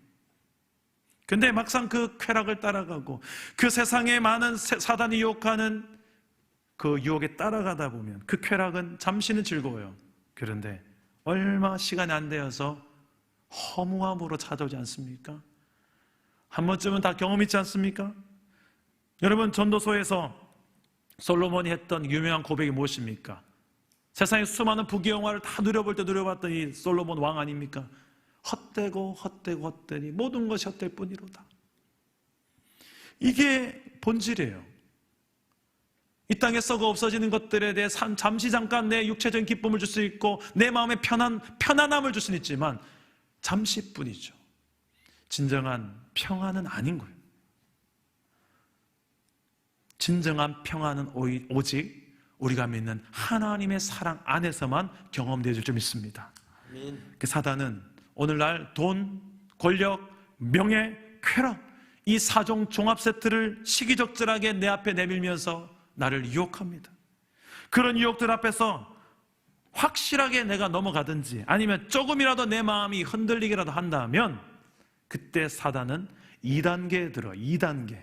근데 막상 그 쾌락을 따라가고 그 세상에 많은 사단이 유혹하는 그 유혹에 따라가다 보면 그 쾌락은 잠시는 즐거워요. 그런데 얼마 시간이 안 되어서 허무함으로 찾아오지 않습니까? 한 번쯤은 다 경험 있지 않습니까? 여러분, 전도서에서 솔로몬이 했던 유명한 고백이 무엇입니까? 세상의 수많은 부귀영화를 다 누려볼 때 누려봤던 이 솔로몬 왕 아닙니까? 헛되고 헛되고 헛되니 모든 것이 헛될 뿐이로다. 이게 본질이에요. 이 땅에 썩어 없어지는 것들에 대해 잠시 잠깐 내 육체적인 기쁨을 줄 수 있고 내 마음의 편안함을 줄 수는 있지만 잠시뿐이죠. 진정한 평안은 아닌 거예요. 진정한 평안은 오직 우리가 믿는 하나님의 사랑 안에서만 경험되어질 줄 믿습니다. 그 사단은 오늘날 돈, 권력, 명예, 쾌락 이 4종 종합 세트를 시기적절하게 내 앞에 내밀면서 나를 유혹합니다. 그런 유혹들 앞에서 확실하게 내가 넘어가든지 아니면 조금이라도 내 마음이 흔들리기라도 한다면 그때 사단은 2단계에 들어. 2단계.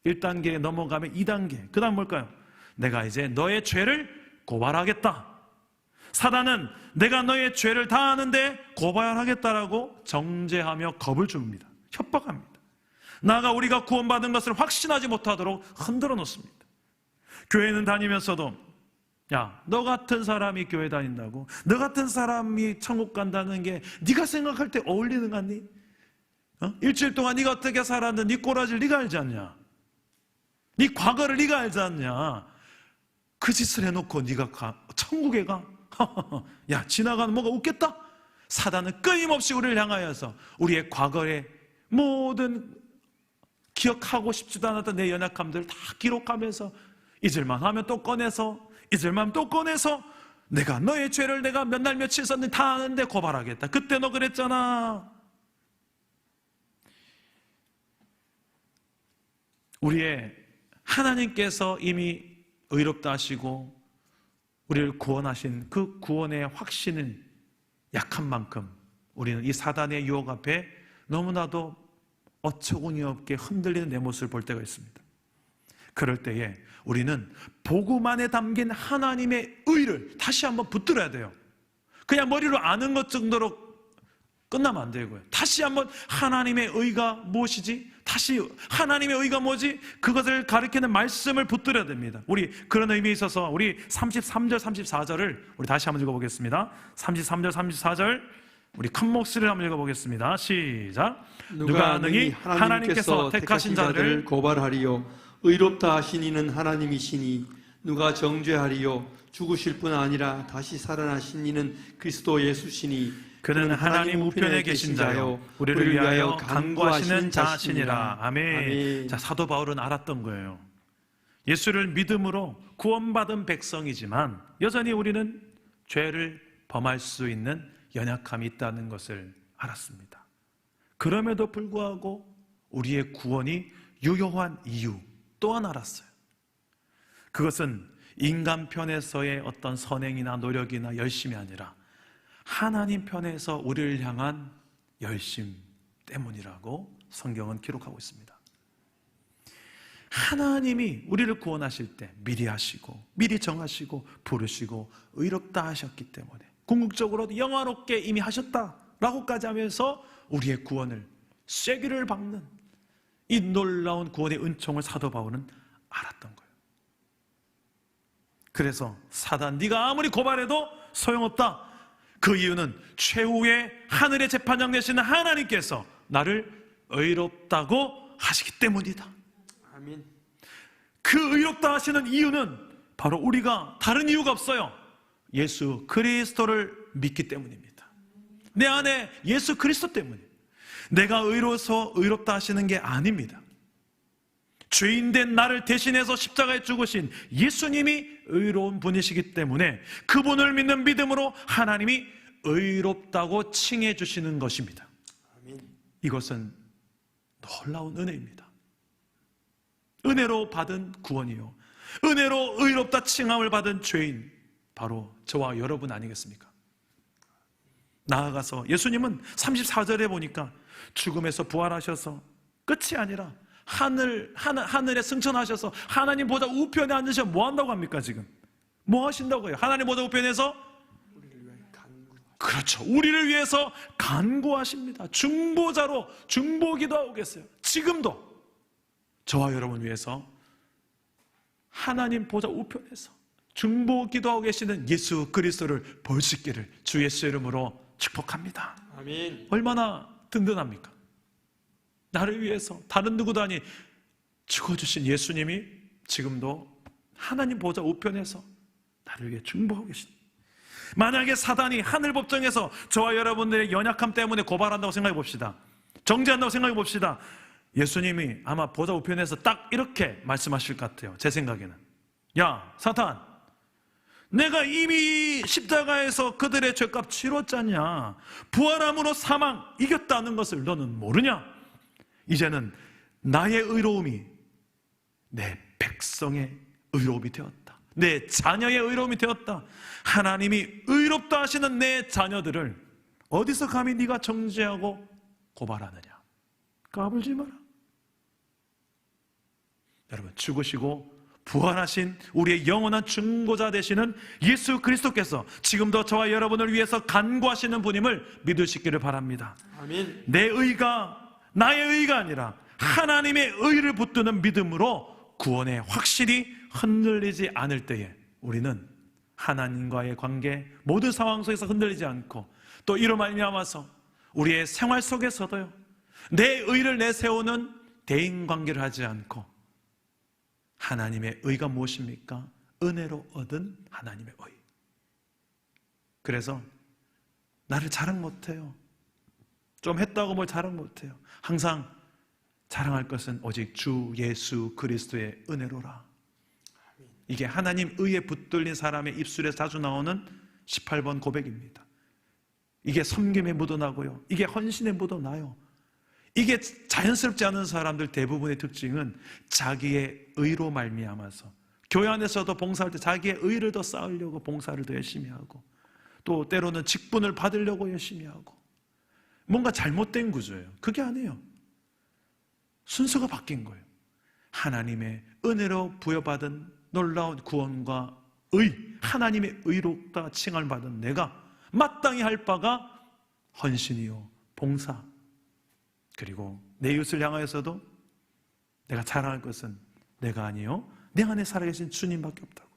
1단계에 넘어가면 2단계. 그 다음 뭘까요? 내가 이제 너의 죄를 고발하겠다. 사단은 내가 너의 죄를 다 아는데 고발하겠다라고 정죄하며 겁을 줍니다. 협박합니다. 나아가 우리가 구원받은 것을 확신하지 못하도록 흔들어 놓습니다. 교회는 다니면서도 야, 너 같은 사람이 교회 다닌다고? 너 같은 사람이 천국 간다는 게 네가 생각할 때 어울리는 거 같니? 일주일 동안 네가 어떻게 살았는데 네 꼬라지를 네가 알지 않냐? 네 과거를 네가 알지 않냐? 그 짓을 해놓고 네가 천국에 가? 야, 지나가는 뭐가 웃겠다? 사단은 끊임없이 우리를 향하여서 우리의 과거의 모든 기억하고 싶지도 않았던 내 연약함들을 다 기록하면서 잊을만 하면 또 꺼내서 잊을만 또 꺼내서 내가 너의 죄를 내가 몇 날 며칠 썼는데 다 아는데 고발하겠다. 그때 너 그랬잖아. 우리의 하나님께서 이미 의롭다 하시고 우리를 구원하신 그 구원의 확신을 약한 만큼 우리는 이 사단의 유혹 앞에 너무나도 어처구니 없게 흔들리는 내 모습을 볼 때가 있습니다. 그럴 때에 우리는 복음 안에 담긴 하나님의 의를 다시 한번 붙들어야 돼요. 그냥 머리로 아는 것 정도로 끝나면 안 되고요. 다시 한번 하나님의 의가 무엇이지? 다시 하나님의 의가 뭐지? 그것을 가리키는 말씀을 붙들어야 됩니다. 우리 그런 의미에 있어서 우리 33절 34절을 우리 다시 한번 읽어보겠습니다. 33절 34절 우리 큰 목소리를 한번 읽어보겠습니다. 시작. 누가 능히 하나님께서 택하신 자들을 고발하리요 의롭다 하신 이는 하나님이시니 누가 정죄하리요 죽으실 뿐 아니라 다시 살아나신 이는 그리스도 예수시니 그는 하나님 우편에 계신 자요 우리를 위하여 간구하시는 자시니라. 아멘. 자, 사도 바울은 알았던 거예요. 예수를 믿음으로 구원받은 백성이지만 여전히 우리는 죄를 범할 수 있는 연약함이 있다는 것을 알았습니다. 그럼에도 불구하고 우리의 구원이 유효한 이유 또한 알았어요. 그것은 인간 편에서의 어떤 선행이나 노력이나 열심이 아니라 하나님 편에서 우리를 향한 열심 때문이라고 성경은 기록하고 있습니다. 하나님이 우리를 구원하실 때 미리 하시고 미리 정하시고 부르시고 의롭다 하셨기 때문에 궁극적으로도 영화롭게 이미 하셨다라고까지 하면서 우리의 구원을 쐐기를 박는 이 놀라운 구원의 은총을 사도 바울은 알았던 거예요. 그래서 사단 네가 아무리 고발해도 소용없다. 그 이유는 최후의 하늘의 재판장 되시는 하나님께서 나를 의롭다고 하시기 때문이다. 아멘. 그 의롭다 하시는 이유는 바로 우리가 다른 이유가 없어요. 예수 그리스도를 믿기 때문입니다. 내 안에 예수 그리스도 때문이에요. 내가 의로워서 의롭다 하시는 게 아닙니다. 죄인된 나를 대신해서 십자가에 죽으신 예수님이 의로운 분이시기 때문에 그분을 믿는 믿음으로 하나님이 의롭다고 칭해 주시는 것입니다. 아멘. 이것은 놀라운 은혜입니다. 은혜로 받은 구원이요, 은혜로 의롭다 칭함을 받은 죄인, 바로 저와 여러분 아니겠습니까? 나아가서 예수님은 34절에 보니까 죽음에서 부활하셔서 끝이 아니라 하늘에 승천하셔서 하나님 보좌 우편에 앉으셔 뭐 한다고 합니까? 지금 뭐 하신다고요? 하나님 보좌 우편에서, 그렇죠, 우리를 위해서 간구하십니다. 중보자로 중보기도 하고 계세요. 지금도 저와 여러분 위해서 하나님 보좌 우편에서 중보기도 하고 계시는 예수 그리스도를 볼 수 있기를 주 예수 이름으로 축복합니다. 아멘. 얼마나 든든합니까? 나를 위해서 다른 누구도 아니 죽어주신 예수님이 지금도 하나님 보좌 우편에서 나를 위해 중보하고 계십니다. 만약에 사단이 하늘 법정에서 저와 여러분들의 연약함 때문에 고발한다고 생각해 봅시다. 정죄한다고 생각해 봅시다. 예수님이 아마 보좌 우편에서 딱 이렇게 말씀하실 것 같아요. 제 생각에는, 야 사탄, 내가 이미 십자가에서 그들의 죄값 치렀잖냐, 부활함으로 사망 이겼다는 것을 너는 모르냐? 이제는 나의 의로움이 내 백성의 의로움이 되었다. 내 자녀의 의로움이 되었다. 하나님이 의롭다 하시는 내 자녀들을 어디서 감히 네가 정죄하고 고발하느냐? 까불지 마라. 여러분, 죽으시고 부활하신 우리의 영원한 중보자 되시는 예수 그리스도께서 지금도 저와 여러분을 위해서 간구하시는 분임을 믿을 수 있기를 바랍니다. 아멘. 내 의가 나의 의가 아니라 하나님의 의를 붙드는 믿음으로 구원에 확실히 흔들리지 않을 때에 우리는 하나님과의 관계 모든 상황 속에서 흔들리지 않고, 또 이로 말미암아서 우리의 생활 속에서도요, 내 의를 내세우는 대인관계를 하지 않고 하나님의 의가 무엇입니까? 은혜로 얻은 하나님의 의. 그래서 나를 자랑 못해요. 좀 했다고 뭘 자랑 못해요. 항상 자랑할 것은 오직 주 예수 그리스도의 은혜로라. 이게 하나님 의에 붙들린 사람의 입술에 자주 나오는 18번 고백입니다. 이게 섬김에 묻어나고요, 이게 헌신에 묻어나요. 이게 자연스럽지 않은 사람들 대부분의 특징은 자기의 의로 말미암아서 교회 안에서도 봉사할 때 자기의 의를 더 쌓으려고 봉사를 더 열심히 하고, 또 때로는 직분을 받으려고 열심히 하고, 뭔가 잘못된 구조예요. 그게 아니에요. 순서가 바뀐 거예요. 하나님의 은혜로 부여받은 놀라운 구원과 의, 하나님의 의롭다 칭함을 받은 내가 마땅히 할 바가 헌신이요 봉사, 그리고 내 이웃을 향하여서도 내가 자랑할 것은 내가 아니요 내 안에 살아계신 주님밖에 없다고.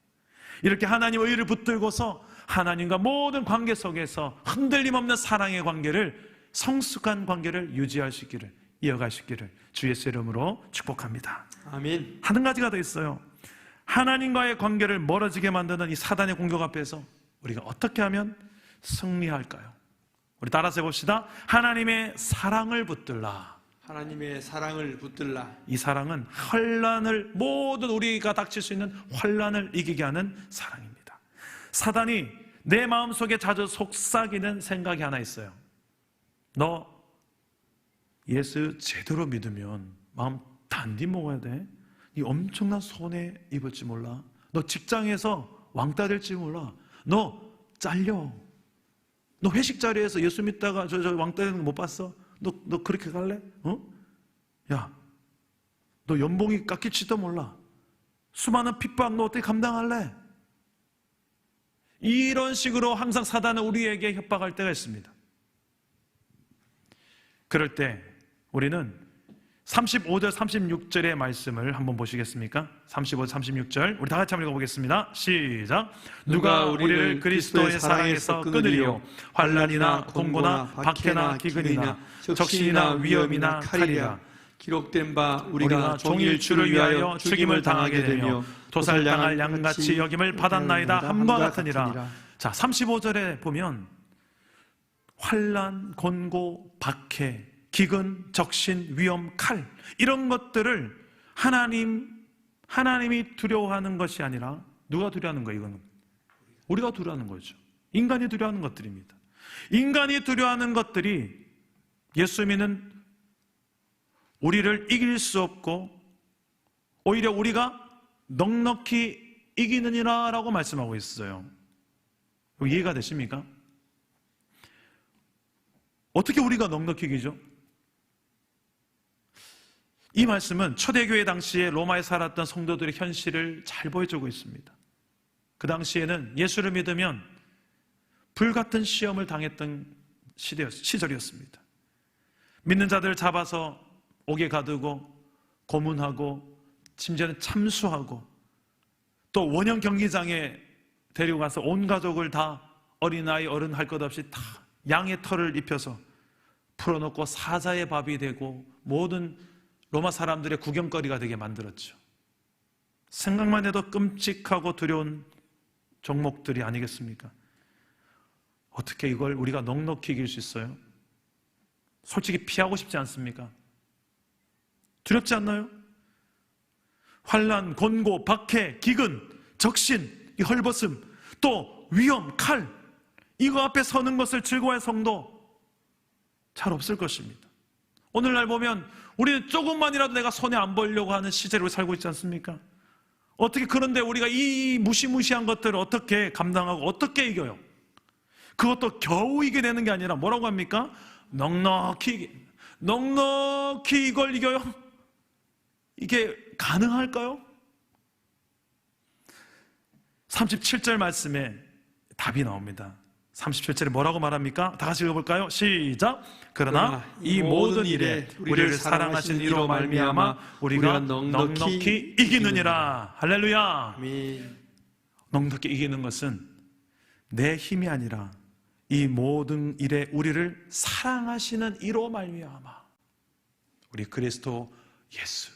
이렇게 하나님의 의를 붙들고서 하나님과 모든 관계 속에서 흔들림 없는 사랑의 관계를, 성숙한 관계를 유지할 수 있기를, 이어갈 수 있기를 주 예수 이름으로 축복합니다. 아멘. 한 가지가 더 있어요. 하나님과의 관계를 멀어지게 만드는 이 사단의 공격 앞에서 우리가 어떻게 하면 승리할까요? 우리 따라서 해봅시다. 하나님의 사랑을 붙들라. 하나님의 사랑을 붙들라. 이 사랑은 환난을, 모든 우리가 닥칠 수 있는 환난을 이기게 하는 사랑입니다. 사단이 내 마음속에 자주 속삭이는 생각이 하나 있어요. 너 예수 제대로 믿으면 마음 단디 먹어야 돼. 네 엄청난 손해 입을지 몰라. 너 직장에서 왕따 될지 몰라. 너 잘려. 너 회식 자리에서 예수 믿다가 저 왕따 되는 거 못 봤어? 너 그렇게 갈래? 야, 너 연봉이 깎일지도 몰라. 수많은 핍박 너 어떻게 감당할래? 이런 식으로 항상 사단은 우리에게 협박할 때가 있습니다. 그럴 때 우리는 35절 36절의 말씀을 한번 보시겠습니까? 35절 36절 우리 다 같이 한번 읽어보겠습니다. 시작. 누가 우리를 그리스도의 사랑에서 끊으리요? 환난이나 공고나 박해나 기근이나 적신이나 위험이나 칼이라. 기록된 바 우리가 종일 주를 위하여 죽임을 당하게 되며 도살당할 양같이 여김을 받았나이다 함과 같으니라. 자, 35절에 보면 환난, 곤고, 박해, 기근, 적신, 위험, 칼, 이런 것들을 하나님이 두려워하는 것이 아니라 누가 두려워하는 거예요? 이거는 우리가 두려워하는 거죠. 인간이 두려워하는 것들입니다. 인간이 두려워하는 것들이 예수 믿는 우리를 이길 수 없고 오히려 우리가 넉넉히 이기느니라 라고 말씀하고 있어요. 이해가 되십니까? 어떻게 우리가 넉넉히 이기죠? 이 말씀은 초대교회 당시에 로마에 살았던 성도들의 현실을 잘 보여주고 있습니다. 그 당시에는 예수를 믿으면 불같은 시험을 당했던 시절이었습니다. 믿는 자들을 잡아서 옥에 가두고 고문하고 심지어는 참수하고 또 원형 경기장에 데리고 가서 온 가족을 다 어린아이 어른 할 것 없이 다 양의 털을 입혀서 풀어놓고 사자의 밥이 되고 모든 로마 사람들의 구경거리가 되게 만들었죠. 생각만 해도 끔찍하고 두려운 종목들이 아니겠습니까? 어떻게 이걸 우리가 넉넉히 이길 수 있어요? 솔직히 피하고 싶지 않습니까? 두렵지 않나요? 환난, 곤고, 박해, 기근, 적신, 이 헐벗음, 또 위험, 칼, 이거 앞에 서는 것을 즐거워할 성도 잘 없을 것입니다. 오늘날 보면 우리는 조금만이라도 내가 손에 안 보려고 하는 시대로 살고 있지 않습니까? 어떻게 그런데 우리가 이 무시무시한 것들을 어떻게 감당하고 어떻게 이겨요? 그것도 겨우 이겨내는 게 아니라 뭐라고 합니까? 넉넉히 이걸 이겨요? 이게 가능할까요? 37절 말씀에 답이 나옵니다. 37절에 뭐라고 말합니까? 다 같이 읽어볼까요? 시작! 그러나 이 모든 일에 우리를 사랑하신 이로 말미암아 우리가 넉넉히 이기느니라. 할렐루야. 아멘. 넉넉히 이기는 것은 내 힘이 아니라 이 모든 일에 우리를 사랑하시는 이로 말미암아 우리 그리스도 예수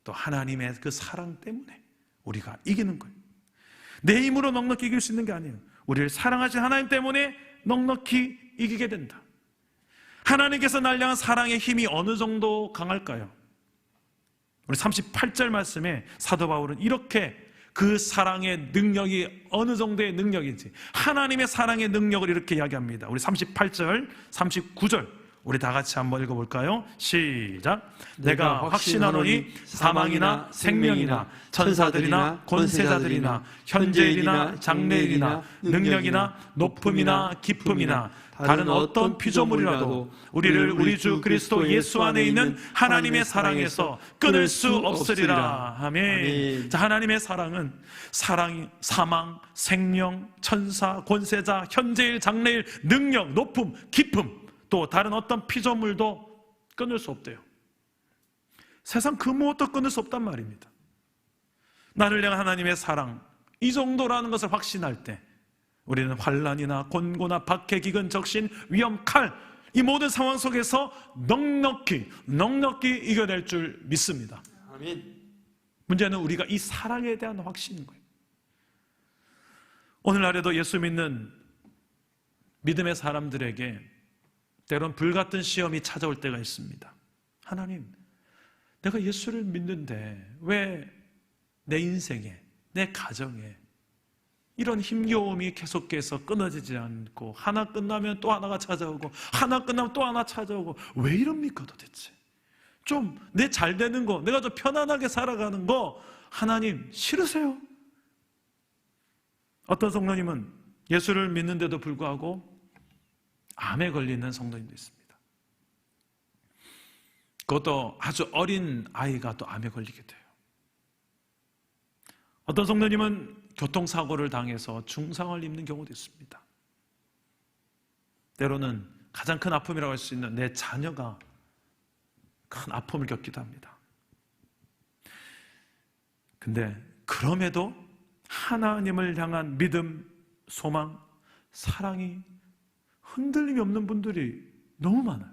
또 하나님의 그 사랑 때문에 우리가 이기는 거예요. 내 힘으로 넉넉히 이길 수 있는 게 아니에요. 우리를 사랑하신 하나님 때문에 넉넉히 이기게 된다. 하나님께서 날 향한 사랑의 힘이 어느 정도 강할까요? 우리 38절 말씀에 사도 바울은 이렇게 그 사랑의 능력이 어느 정도의 능력인지 하나님의 사랑의 능력을 이렇게 이야기합니다. 우리 38절, 39절 우리 다 같이 한번 읽어볼까요? 시작! 내가 확신하노니 사망이나 생명이나 천사들이나 권세자들이나 현재일이나 장래일이나 능력이나 높음이나 깊음이나 다른 어떤 피조물이라도 우리를 우리 주 그리스도 예수 안에 있는 하나님의 사랑에서 끊을 수 없으리라. 아멘. 자, 하나님의 사랑은 사망, 생명, 천사, 권세자, 현재일, 장래일, 능력, 높음, 깊음 또 다른 어떤 피조물도 끊을 수 없대요. 세상 그 무엇도 끊을 수 없단 말입니다. 나를 향한 하나님의 사랑 이 정도라는 것을 확신할 때 우리는 환난이나 곤고나 박해, 기근, 적신, 위험, 칼 이 모든 상황 속에서 넉넉히 이겨낼 줄 믿습니다. 아멘. 문제는 우리가 이 사랑에 대한 확신인 거예요. 오늘날에도 예수 믿는 믿음의 사람들에게 때론 불같은 시험이 찾아올 때가 있습니다. 하나님, 내가 예수를 믿는데 왜 내 인생에, 내 가정에 이런 힘겨움이 계속해서 끊어지지 않고 하나 끝나면 또 하나가 찾아오고 하나 끝나면 또 하나 찾아오고 왜 이럽니까 도대체? 좀 내 잘 되는 거, 내가 좀 편안하게 살아가는 거 하나님 싫으세요? 어떤 성도님은 예수를 믿는데도 불구하고 암에 걸리는 성도님도 있습니다. 그것도 아주 어린 아이가 또 암에 걸리게 돼요. 어떤 성도님은 교통사고를 당해서 중상을 입는 경우도 있습니다. 때로는 가장 큰 아픔이라고 할 수 있는 내 자녀가 큰 아픔을 겪기도 합니다. 근데 그럼에도 하나님을 향한 믿음, 소망, 사랑이 흔들림이 없는 분들이 너무 많아요.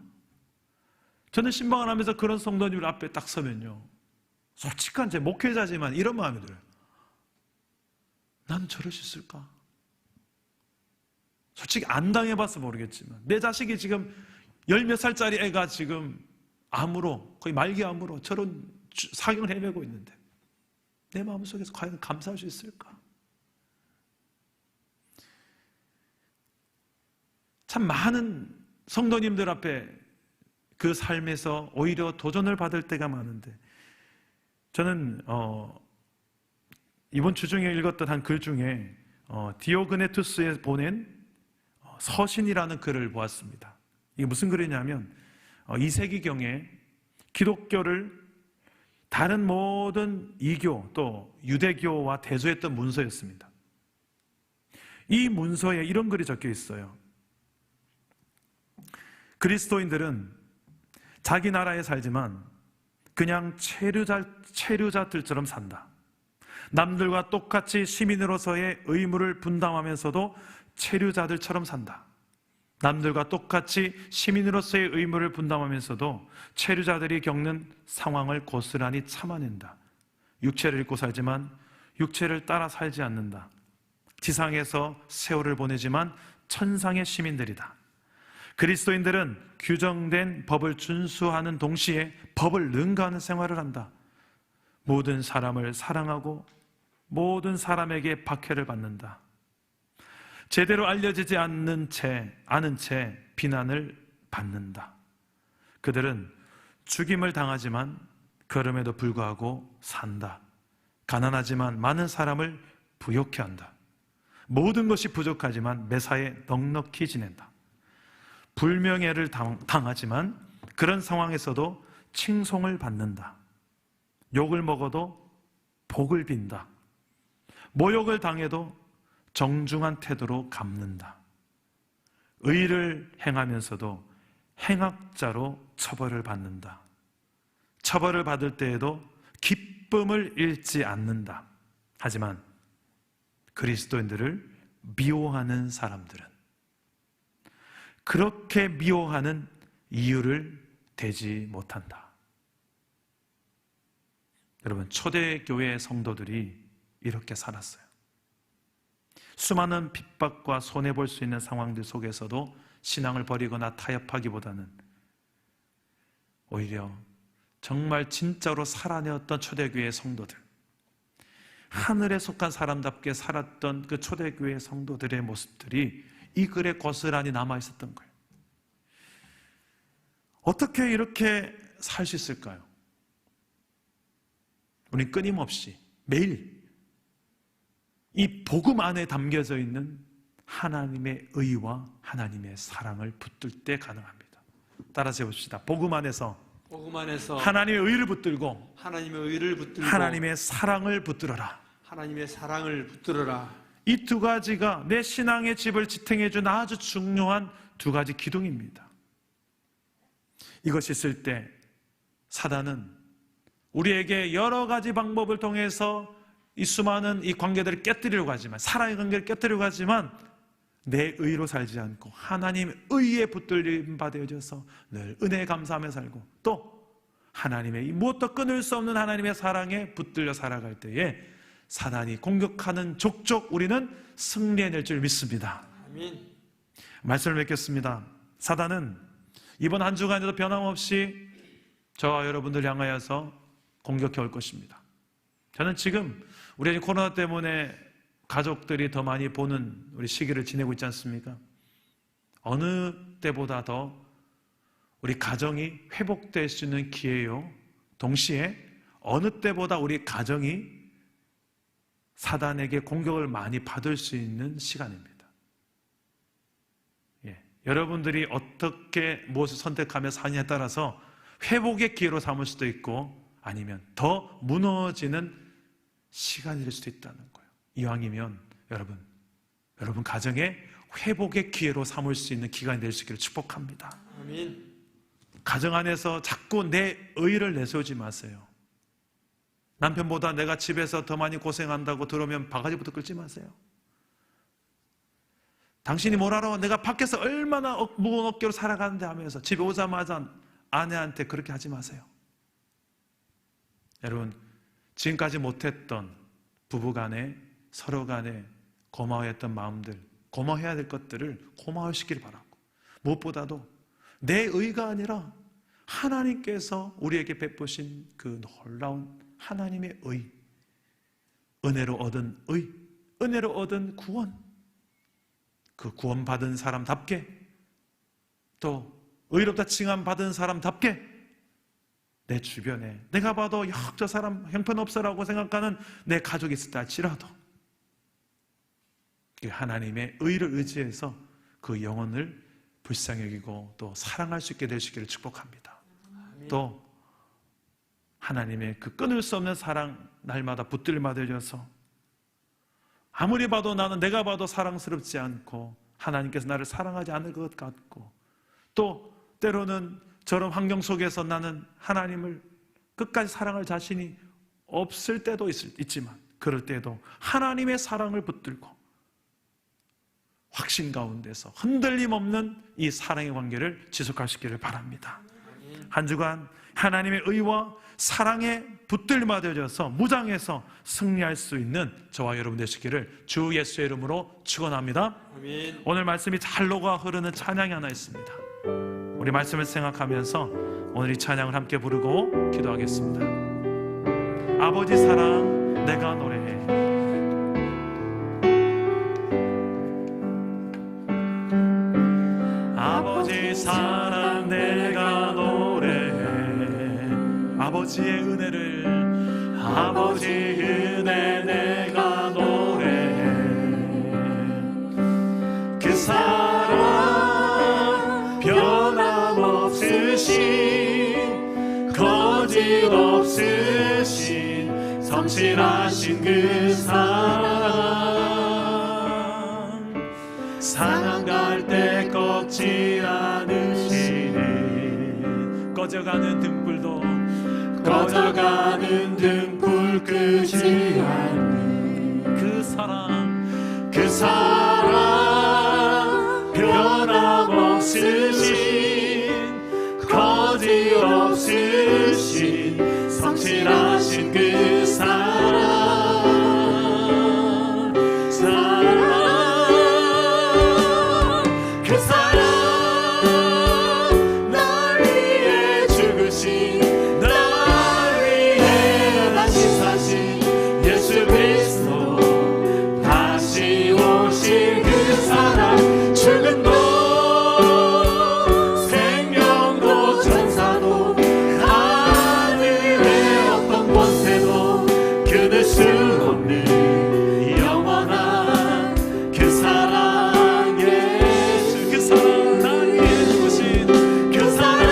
저는 신방을 하면서 그런 성도님들 앞에 딱 서면요, 솔직한 제 목회자지만 이런 마음이 들어요. 난 저럴 수 있을까? 솔직히 안 당해봐서 모르겠지만 내 자식이 지금 10몇 살짜리 애가 지금 암으로, 거의 말기암으로 저런 사경을 헤매고 있는데 내 마음속에서 과연 감사할 수 있을까? 참 많은 성도님들 앞에 그 삶에서 오히려 도전을 받을 때가 많은데, 저는 이번 주 중에 읽었던 한 글 중에 디오그네투스에 보낸 서신이라는 글을 보았습니다. 이게 무슨 글이냐면 2세기경에 기독교를 다른 모든 이교 또 유대교와 대조했던 문서였습니다. 이 문서에 이런 글이 적혀 있어요. 그리스도인들은 자기 나라에 살지만 그냥 체류자들처럼 산다. 남들과 똑같이 시민으로서의 의무를 분담하면서도 체류자들처럼 산다. 남들과 똑같이 시민으로서의 의무를 분담하면서도 체류자들이 겪는 상황을 고스란히 참아낸다. 육체를 입고 살지만 육체를 따라 살지 않는다. 지상에서 세월을 보내지만 천상의 시민들이다. 그리스도인들은 규정된 법을 준수하는 동시에 법을 능가하는 생활을 한다. 모든 사람을 사랑하고 모든 사람에게 박해를 받는다. 제대로 알려지지 아는 채 비난을 받는다. 그들은 죽임을 당하지만 그럼에도 불구하고 산다. 가난하지만 많은 사람을 부욕해 한다. 모든 것이 부족하지만 매사에 넉넉히 지낸다. 불명예를 당하지만 그런 상황에서도 칭송을 받는다. 욕을 먹어도 복을 빈다. 모욕을 당해도 정중한 태도로 갚는다. 의를 행하면서도 행악자로 처벌을 받는다. 처벌을 받을 때에도 기쁨을 잃지 않는다. 하지만 그리스도인들을 미워하는 사람들은 그렇게 미워하는 이유를 대지 못한다. 여러분, 초대교회 성도들이 이렇게 살았어요. 수많은 핍박과 손해볼 수 있는 상황들 속에서도 신앙을 버리거나 타협하기보다는 오히려 정말 진짜로 살아내었던 초대교회 성도들, 하늘에 속한 사람답게 살았던 그 초대교회 성도들의 모습들이 이 글에 고스란히 남아있었던 거예요. 어떻게 이렇게 살 수 있을까요? 우리는 끊임없이 매일 이 복음 안에 담겨져 있는 하나님의 의와 하나님의 사랑을 붙들 때 가능합니다. 따라서 해봅시다. 복음 안에서 하나님의 의를 붙들고 하나님의 사랑을 붙들어라. 하나님의 사랑을 붙들어라. 이 두 가지가 내 신앙의 집을 지탱해 준 아주 중요한 두 가지 기둥입니다. 이것이 있을 때 사단은 우리에게 여러 가지 방법을 통해서 이 수많은 이 관계들을 깨뜨리려고 하지만, 사랑의 관계를 깨뜨리려고 하지만 내 의로 살지 않고 하나님의 의에 붙들림 받아져서 늘 은혜에 감사하며 살고, 또 하나님의 이 무엇도 끊을 수 없는 하나님의 사랑에 붙들려 살아갈 때에 사단이 공격하는 족족 우리는 승리해낼 줄 믿습니다. 아멘. 말씀을 맺겠습니다. 사단은 이번 한 주간에도 변함없이 저와 여러분들 향하여서 공격해 올 것입니다. 저는 지금 우리 코로나 때문에 가족들이 더 많이 보는 우리 시기를 지내고 있지 않습니까? 어느 때보다 더 우리 가정이 회복될 수 있는 기회요, 동시에 어느 때보다 우리 가정이 사단에게 공격을 많이 받을 수 있는 시간입니다. 여러분들이 어떻게 무엇을 선택하며 사느냐에 따라서 회복의 기회로 삼을 수도 있고 아니면 더 무너지는 시간이 될 수도 있다는 거예요. 이왕이면 여러분 가정에 회복의 기회로 삼을 수 있는 기간이 될 수 있기를 축복합니다. 아멘. 가정 안에서 자꾸 내 의의를 내세우지 마세요. 남편보다 내가 집에서 더 많이 고생한다고 들으면 바가지부터 끌지 마세요. 당신이 뭘 알아? 내가 밖에서 얼마나 무거운 어깨로 살아가는데 하면서 집에 오자마자 아내한테 그렇게 하지 마세요. 여러분, 지금까지 못했던 부부간에 서로 간에 고마워했던 마음들, 고마워해야 될 것들을 고마워시키길 바라고, 무엇보다도 내 의가 아니라 하나님께서 우리에게 베푸신 그 놀라운 하나님의 의, 은혜로 얻은 의, 은혜로 얻은 구원, 그 구원받은 사람답게 또 의롭다 칭함받은 사람답게 내 주변에 내가 봐도 저 사람 형편없어라고 생각하는 내 가족이 있었다 할지라도 하나님의 의를 의지해서 그 영혼을 불쌍히 여기고 또 사랑할 수 있게 되시기를 축복합니다. 또 하나님의 그 끊을 수 없는 사랑 날마다 붙들마들려서 아무리 봐도 내가 봐도 사랑스럽지 않고 하나님께서 나를 사랑하지 않을 것 같고 또 때로는 저런 환경 속에서 나는 하나님을 끝까지 사랑할 자신이 없을 때도 있지만 그럴 때도 하나님의 사랑을 붙들고 확신 가운데서 흔들림 없는 이 사랑의 관계를 지속하시기를 바랍니다. 한 주간 하나님의 의와 사랑에 붙들마되어져서 무장해서 승리할 수 있는 저와 여러분 되시기를 주 예수의 이름으로 축원합니다. 아멘. 오늘 말씀이 잘 녹아 흐르는 찬양이 하나 있습니다. 우리 말씀을 생각하면서 오늘 이 찬양을 함께 부르고 기도하겠습니다. 아버지 사랑 내가 노래해. 아버지 사랑 내가 노래해. 아버지의 은혜를 아버지 은혜 내가 노래해. 그 사랑 변함없으신 거짓없으신 성실하신 그 사랑 상한 갈대 꺾지 않으시니 꺼져가는 등불도 꺼져가는 등불 끄지 않는 그 사랑 변함없으신 거짓없으신 성실하신 그 그 사랑 날 위해 죽으신 날 위해 다시 사신 예수 그리스도 다시 오실 그 사랑 죽음도 생명도 천사도 하늘의 어떤 권세도 끊을 수 없는 영원한 그 사랑 예수 그 사랑 날 위해 죽으신 그 사랑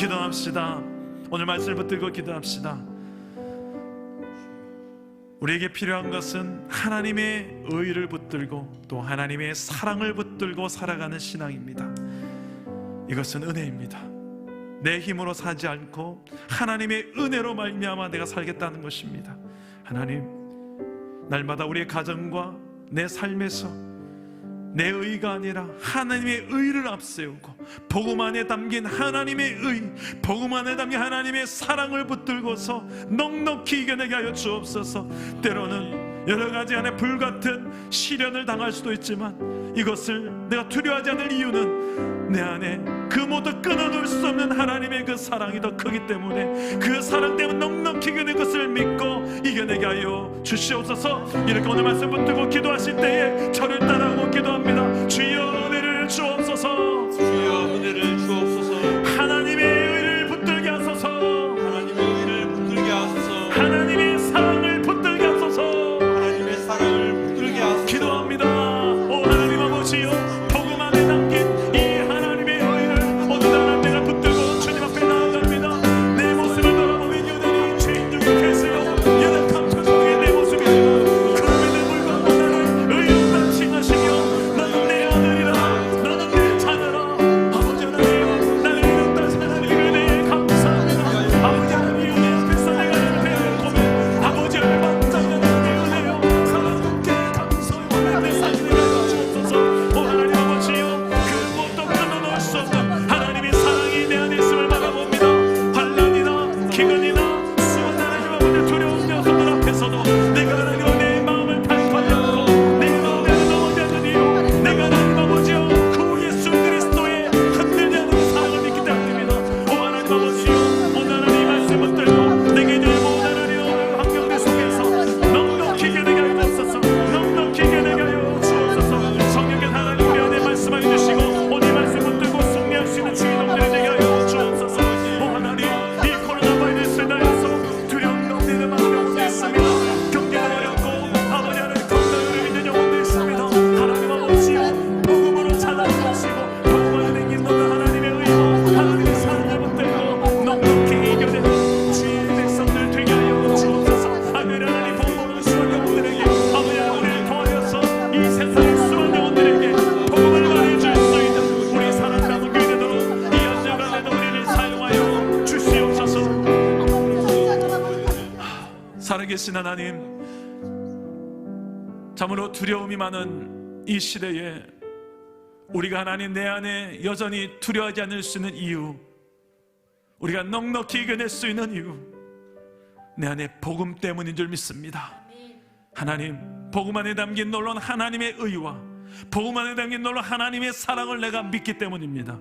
기도합시다. 오늘 말씀을 붙들고 기도합시다. 우리에게 필요한 것은 하나님의 의를 붙들고 또 하나님의 사랑을 붙들고 살아가는 신앙입니다. 이것은 은혜입니다. 내 힘으로 사지 않고 하나님의 은혜로 말미암아 내가 살겠다는 것입니다. 하나님, 날마다 우리의 가정과 내 삶에서 내 의가 아니라 하나님의 의를 앞세우고 복음 안에 담긴 하나님의 의, 복음 안에 담긴 하나님의 사랑을 붙들고서 넉넉히 이겨내게 하여 주옵소서. 때로는 여러 가지 안에 불같은 시련을 당할 수도 있지만 이것을 내가 두려워하지 않을 이유는 내 안에 그 모두 끊어놓을 수 없는 하나님의 그 사랑이 더 크기 때문에 그 사랑 때문에 넉넉히 이겨낸 것을 믿고 이겨내게 하여 주시옵소서. 이렇게 오늘 말씀 붙들고 기도하실 때에 저를 따라하고 기도합니다. 주여 은혜를 주옵소서. 주여 은혜를 주옵소서. 하나님의 의를 붙들게 하소서. 하나님의 의를 붙들게 하소서. 하나님의 사랑을 붙들게 하소서. 하나님의 사랑을 붙들게 하소서. 기도합니다. 오 하나님 아버지여, 복음 안에 담긴 이 하나님의 의를 오늘 하나 내가 붙들고 주님 앞에 나아갑니다. 내 모습을 돌아보면 여전히 죄인 중에 계세요. 연약한 표정의 내 모습이지만 그럼에도 불구하고 나를 의롭다 칭하시며 너는 내 아들이라, 너는 내 자녀라. 아버지 하나님, 나를 의롭다 칭하는 이 은혜에 감사합니다. 아버지 하나님, 은혜 앞에서 내가 연패를 고백, 아버지 얼마 장난 내 은혜요 하나님께 감사하며 내 삶을 주옵소서. 오 하나님 아버지여, 그 무엇도 끊어놓을 수 없는 하나님의 사랑이 내 안에 있음을 바라봅니다. 환난이나 기근이나 수많은 하나님 아버지의 두려운 녀석들 앞에서도 내가 하나님 내 마음을 단판하지 않고 내 마음에 넘어지 않는 이유, 내가 하나님 아버지여 그 예수 그리스도의 흔들지 않는 사랑을 믿기 때문입니다. 오 하나님 아버지여, 오늘 하나님 말씀을 들고 내게 이제 모든 하나님 환경들 속에서 넉넉히 이겨내게 하여 주옵소서. 넉넉히 이겨내게 하여 주옵소서. 성령의 하나님 우리 안에 말씀하여 주시고 오늘 말씀 붙들고 승리할 수 있는 주인님들이 되게 하여 주옵소서. 오 하나님, 이 코로나 바이러스에 대해서 두려운 가운데 내 마음이 오고 있습니다. 경기가 어렵고 아버지 하나님 건강을 믿는 영혼도 있습니다. 하나님 아버지여, 복음으로 찾아주시고 복음 안에 담긴 모든 하나님의 의와 하나님의 사랑을 붙들고 넉넉히 이겨내는 주의 백성들 되게 하여 주옵소서. 아멘. 하나님 복음으로 수많은 영혼들에게 아버지 하나님 우리를 통하여서 이 세상의 수많은 영혼들에게 복음을 말해줄 수 있는 우리 사랑하는 교회 되도록 이 언제간에도 우리를 사용하여 주시옵소서. 살아계신 하나님, 참으로 두려움이 많은 이 시대에 우리가 하나님 내 안에 여전히 두려워하지 않을 수 있는 이유, 우리가 넉넉히 이겨낼 수 있는 이유, 내 안에 복음 때문인 줄 믿습니다. 하나님, 복음 안에 담긴 놀라운 하나님의 의와 복음 안에 담긴 놀라운 하나님의 사랑을 내가 믿기 때문입니다.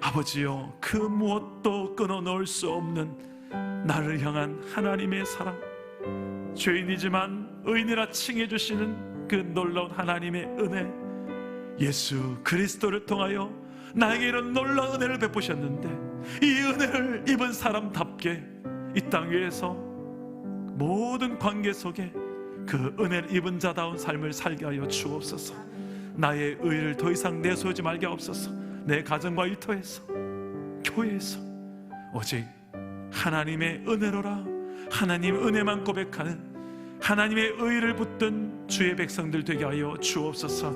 아버지여, 그 무엇도 끊어놓을 수 없는 나를 향한 하나님의 사랑, 죄인이지만 의인이라 칭해 주시는 그 놀라운 하나님의 은혜, 예수 그리스도를 통하여 나에게 이런 놀라운 은혜를 베푸셨는데 이 은혜를 입은 사람답게 이 땅 위에서 모든 관계 속에 그 은혜를 입은 자다운 삶을 살게 하여 주옵소서. 나의 의를 더 이상 내세우지 말게 하옵소서. 내 가정과 일터에서, 교회에서 오직 하나님의 은혜로라, 하나님 은혜만 고백하는 하나님의 의를 붙든 주의 백성들 되게 하여 주옵소서.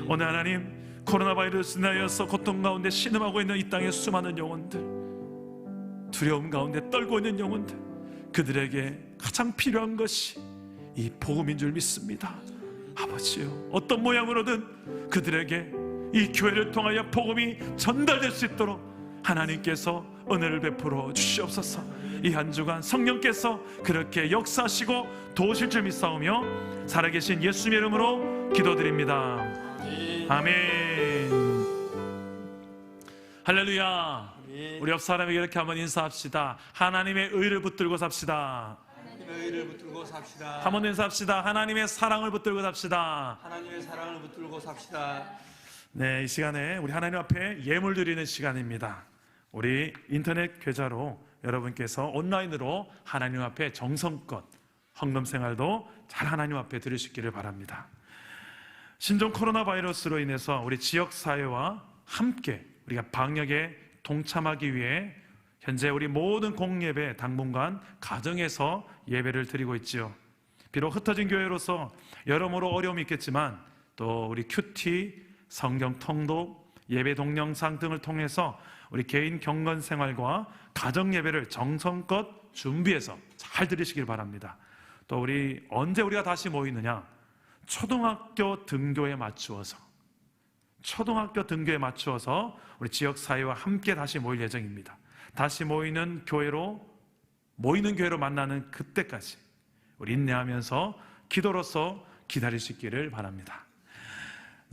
오늘 하나님, 코로나 바이러스 인하여서 고통 가운데 신음하고 있는 이 땅의 수많은 영혼들, 두려움 가운데 떨고 있는 영혼들, 그들에게 가장 필요한 것이 이 복음인 줄 믿습니다. 아버지요, 어떤 모양으로든 그들에게 이 교회를 통하여 복음이 전달될 수 있도록 하나님께서 은혜를 베풀어 주시옵소서. 이 한 주간 성령께서 그렇게 역사하시고 도우실 줄 믿사오며 살아계신 예수님의 이름으로 기도드립니다. 아멘. 할렐루야. 우리 옆 사람에게 이렇게 한번 인사합시다. 하나님의 의를 붙들고 삽시다. 하나님의 의를 붙들고 삽시다. 한번 인사합시다. 하나님의 사랑을 붙들고 삽시다. 하나님의 사랑을 붙들고 삽시다. 네, 이 시간에 우리 하나님 앞에 예물 드리는 시간입니다. 우리 인터넷 계좌로 여러분께서 온라인으로 하나님 앞에 정성껏 헌금 생활도 잘 하나님 앞에 드리시기를 바랍니다. 신종 코로나 바이러스로 인해서 우리 지역사회와 함께 우리가 방역에 동참하기 위해 현재 우리 모든 공예배 당분간 가정에서 예배를 드리고 있지요. 비록 흩어진 교회로서 여러모로 어려움이 있겠지만 또 우리 큐티, 성경 통독, 예배 동영상 등을 통해서 우리 개인 경건 생활과 가정 예배를 정성껏 준비해서 잘 들으시길 바랍니다. 또 우리 언제 우리가 다시 모이느냐? 초등학교 등교에 맞추어서 우리 지역사회와 함께 다시 모일 예정입니다. 다시 모이는 교회로 만나는 그때까지 우리 인내하면서 기도로서 기다릴 수 있기를 바랍니다.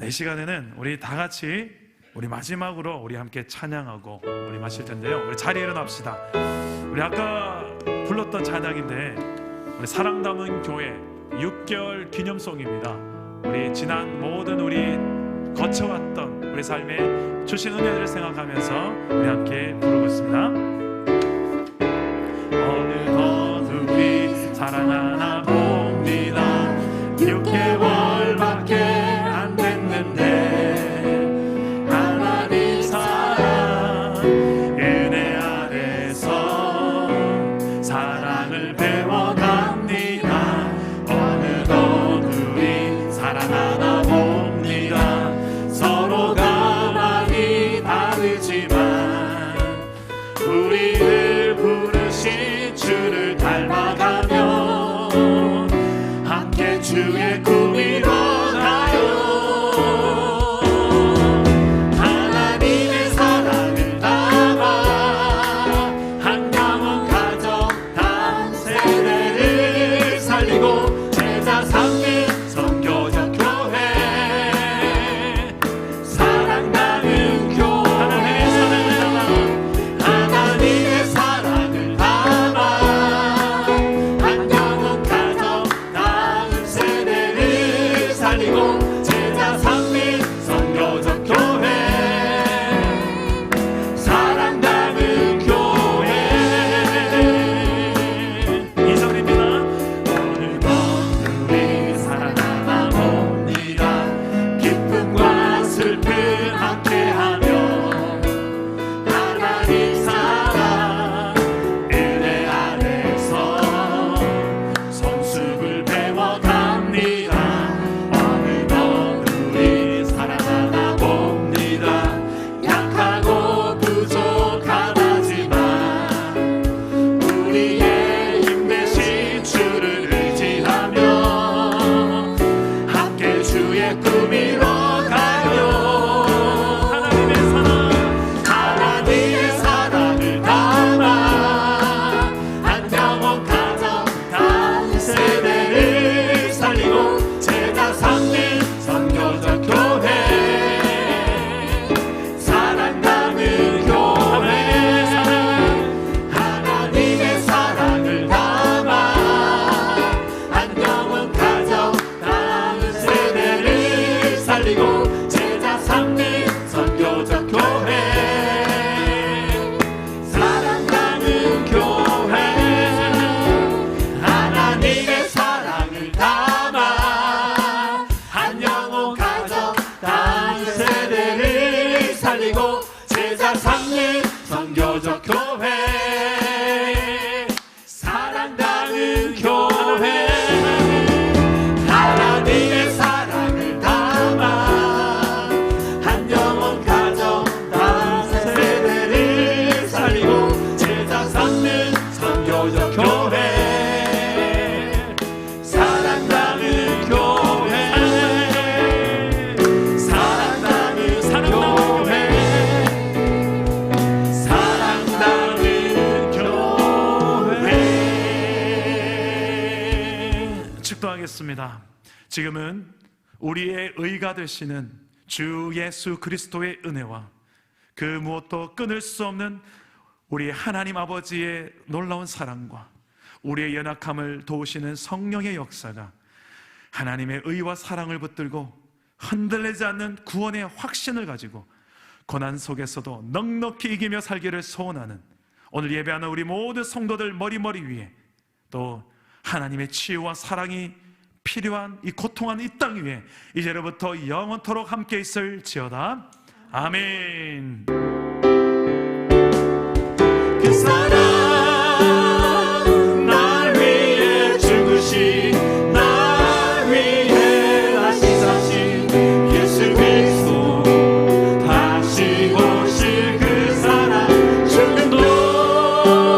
이 시간에는 우리 다 같이 우리 마지막으로 우리 함께 찬양하고 우리 마실 텐데요. 우리 자리에 일어납시다. 우리 아까 불렀던 찬양인데 우리 사랑 담은 교회 6개월 기념송입니다. 우리 지난 모든 우리 거쳐왔던 우리 삶에 주신 은혜를 생각하면서 우리 함께 부르고 있습니다. 어느덧 우리 사랑 하나 봅니다. 6개월밖에 안 됐는데 하나님 사랑 은혜 아래서 사랑을 배워갑니다. 어느덧 우리 사랑 하나 봅니다. 서로가 많이 다르지만 우리를 부르신 주를 닮아가며 함께 주의 꿈 이뤄가요. 하나님의 사랑을 담아 한 영혼 가정 다음 세대를 살리고 제자 삼는 선교적 교회 사랑나는 교회 하나님의 사랑을 담아 한 영혼 가정 다음 세대를 살리고 제자 삼는 선교적 교회 사랑나는 교회 2절입니다. 오늘도 우리 사랑하나 봅니다. 기쁨과 슬픔 함께하며 하나님 사랑 은혜 아래서 성숙을 배워갑니다. 어느덧 우리 사랑하나 봅니다. 약하고 부족하다지만 우리의 힘 대신 주를 의지하며 함께 주의 꿈 이뤄가요. 하나님의 사랑을 담아 한 영혼 가정 다음 세대를 살리고 제자 삼는 선교적 교회 사랑나는 교회 하나님의 사랑을 담아 한 영혼 가정 다음 세대를 살리고 제자 삼는 선교적 교회 사랑나는 교회 하나님의 사랑을 담아 한 영혼 가정 다음 세대를 살리고 제자 삼는 선교적 교회 사랑나는 교회 하나님의 사랑을 담아 한 영혼 가정 다음 세대를 살리고 제자 삼는 선교적 교회 사랑나는 교회 사랑나는 교회 사랑나는 교회 축도하겠습니다. 지금은 우리의 의가 되시는 주 예수 그리스도의 은혜와 그 무엇도 끊을 수 없는 우리 하나님 아버지의 놀라운 사랑과 우리의 연약함을 도우시는 성령의 역사가 하나님의 의와 사랑을 붙들고 흔들리지 않는 구원의 확신을 가지고 고난 속에서도 넉넉히 이기며 살기를 소원하는 오늘 예배하는 우리 모든 성도들 머리 위에 또 하나님의 치유와 사랑이 필요한 이 고통한 이 땅 위에 이제로부터 영원토록 함께 있을지어다. 아멘. 그 주여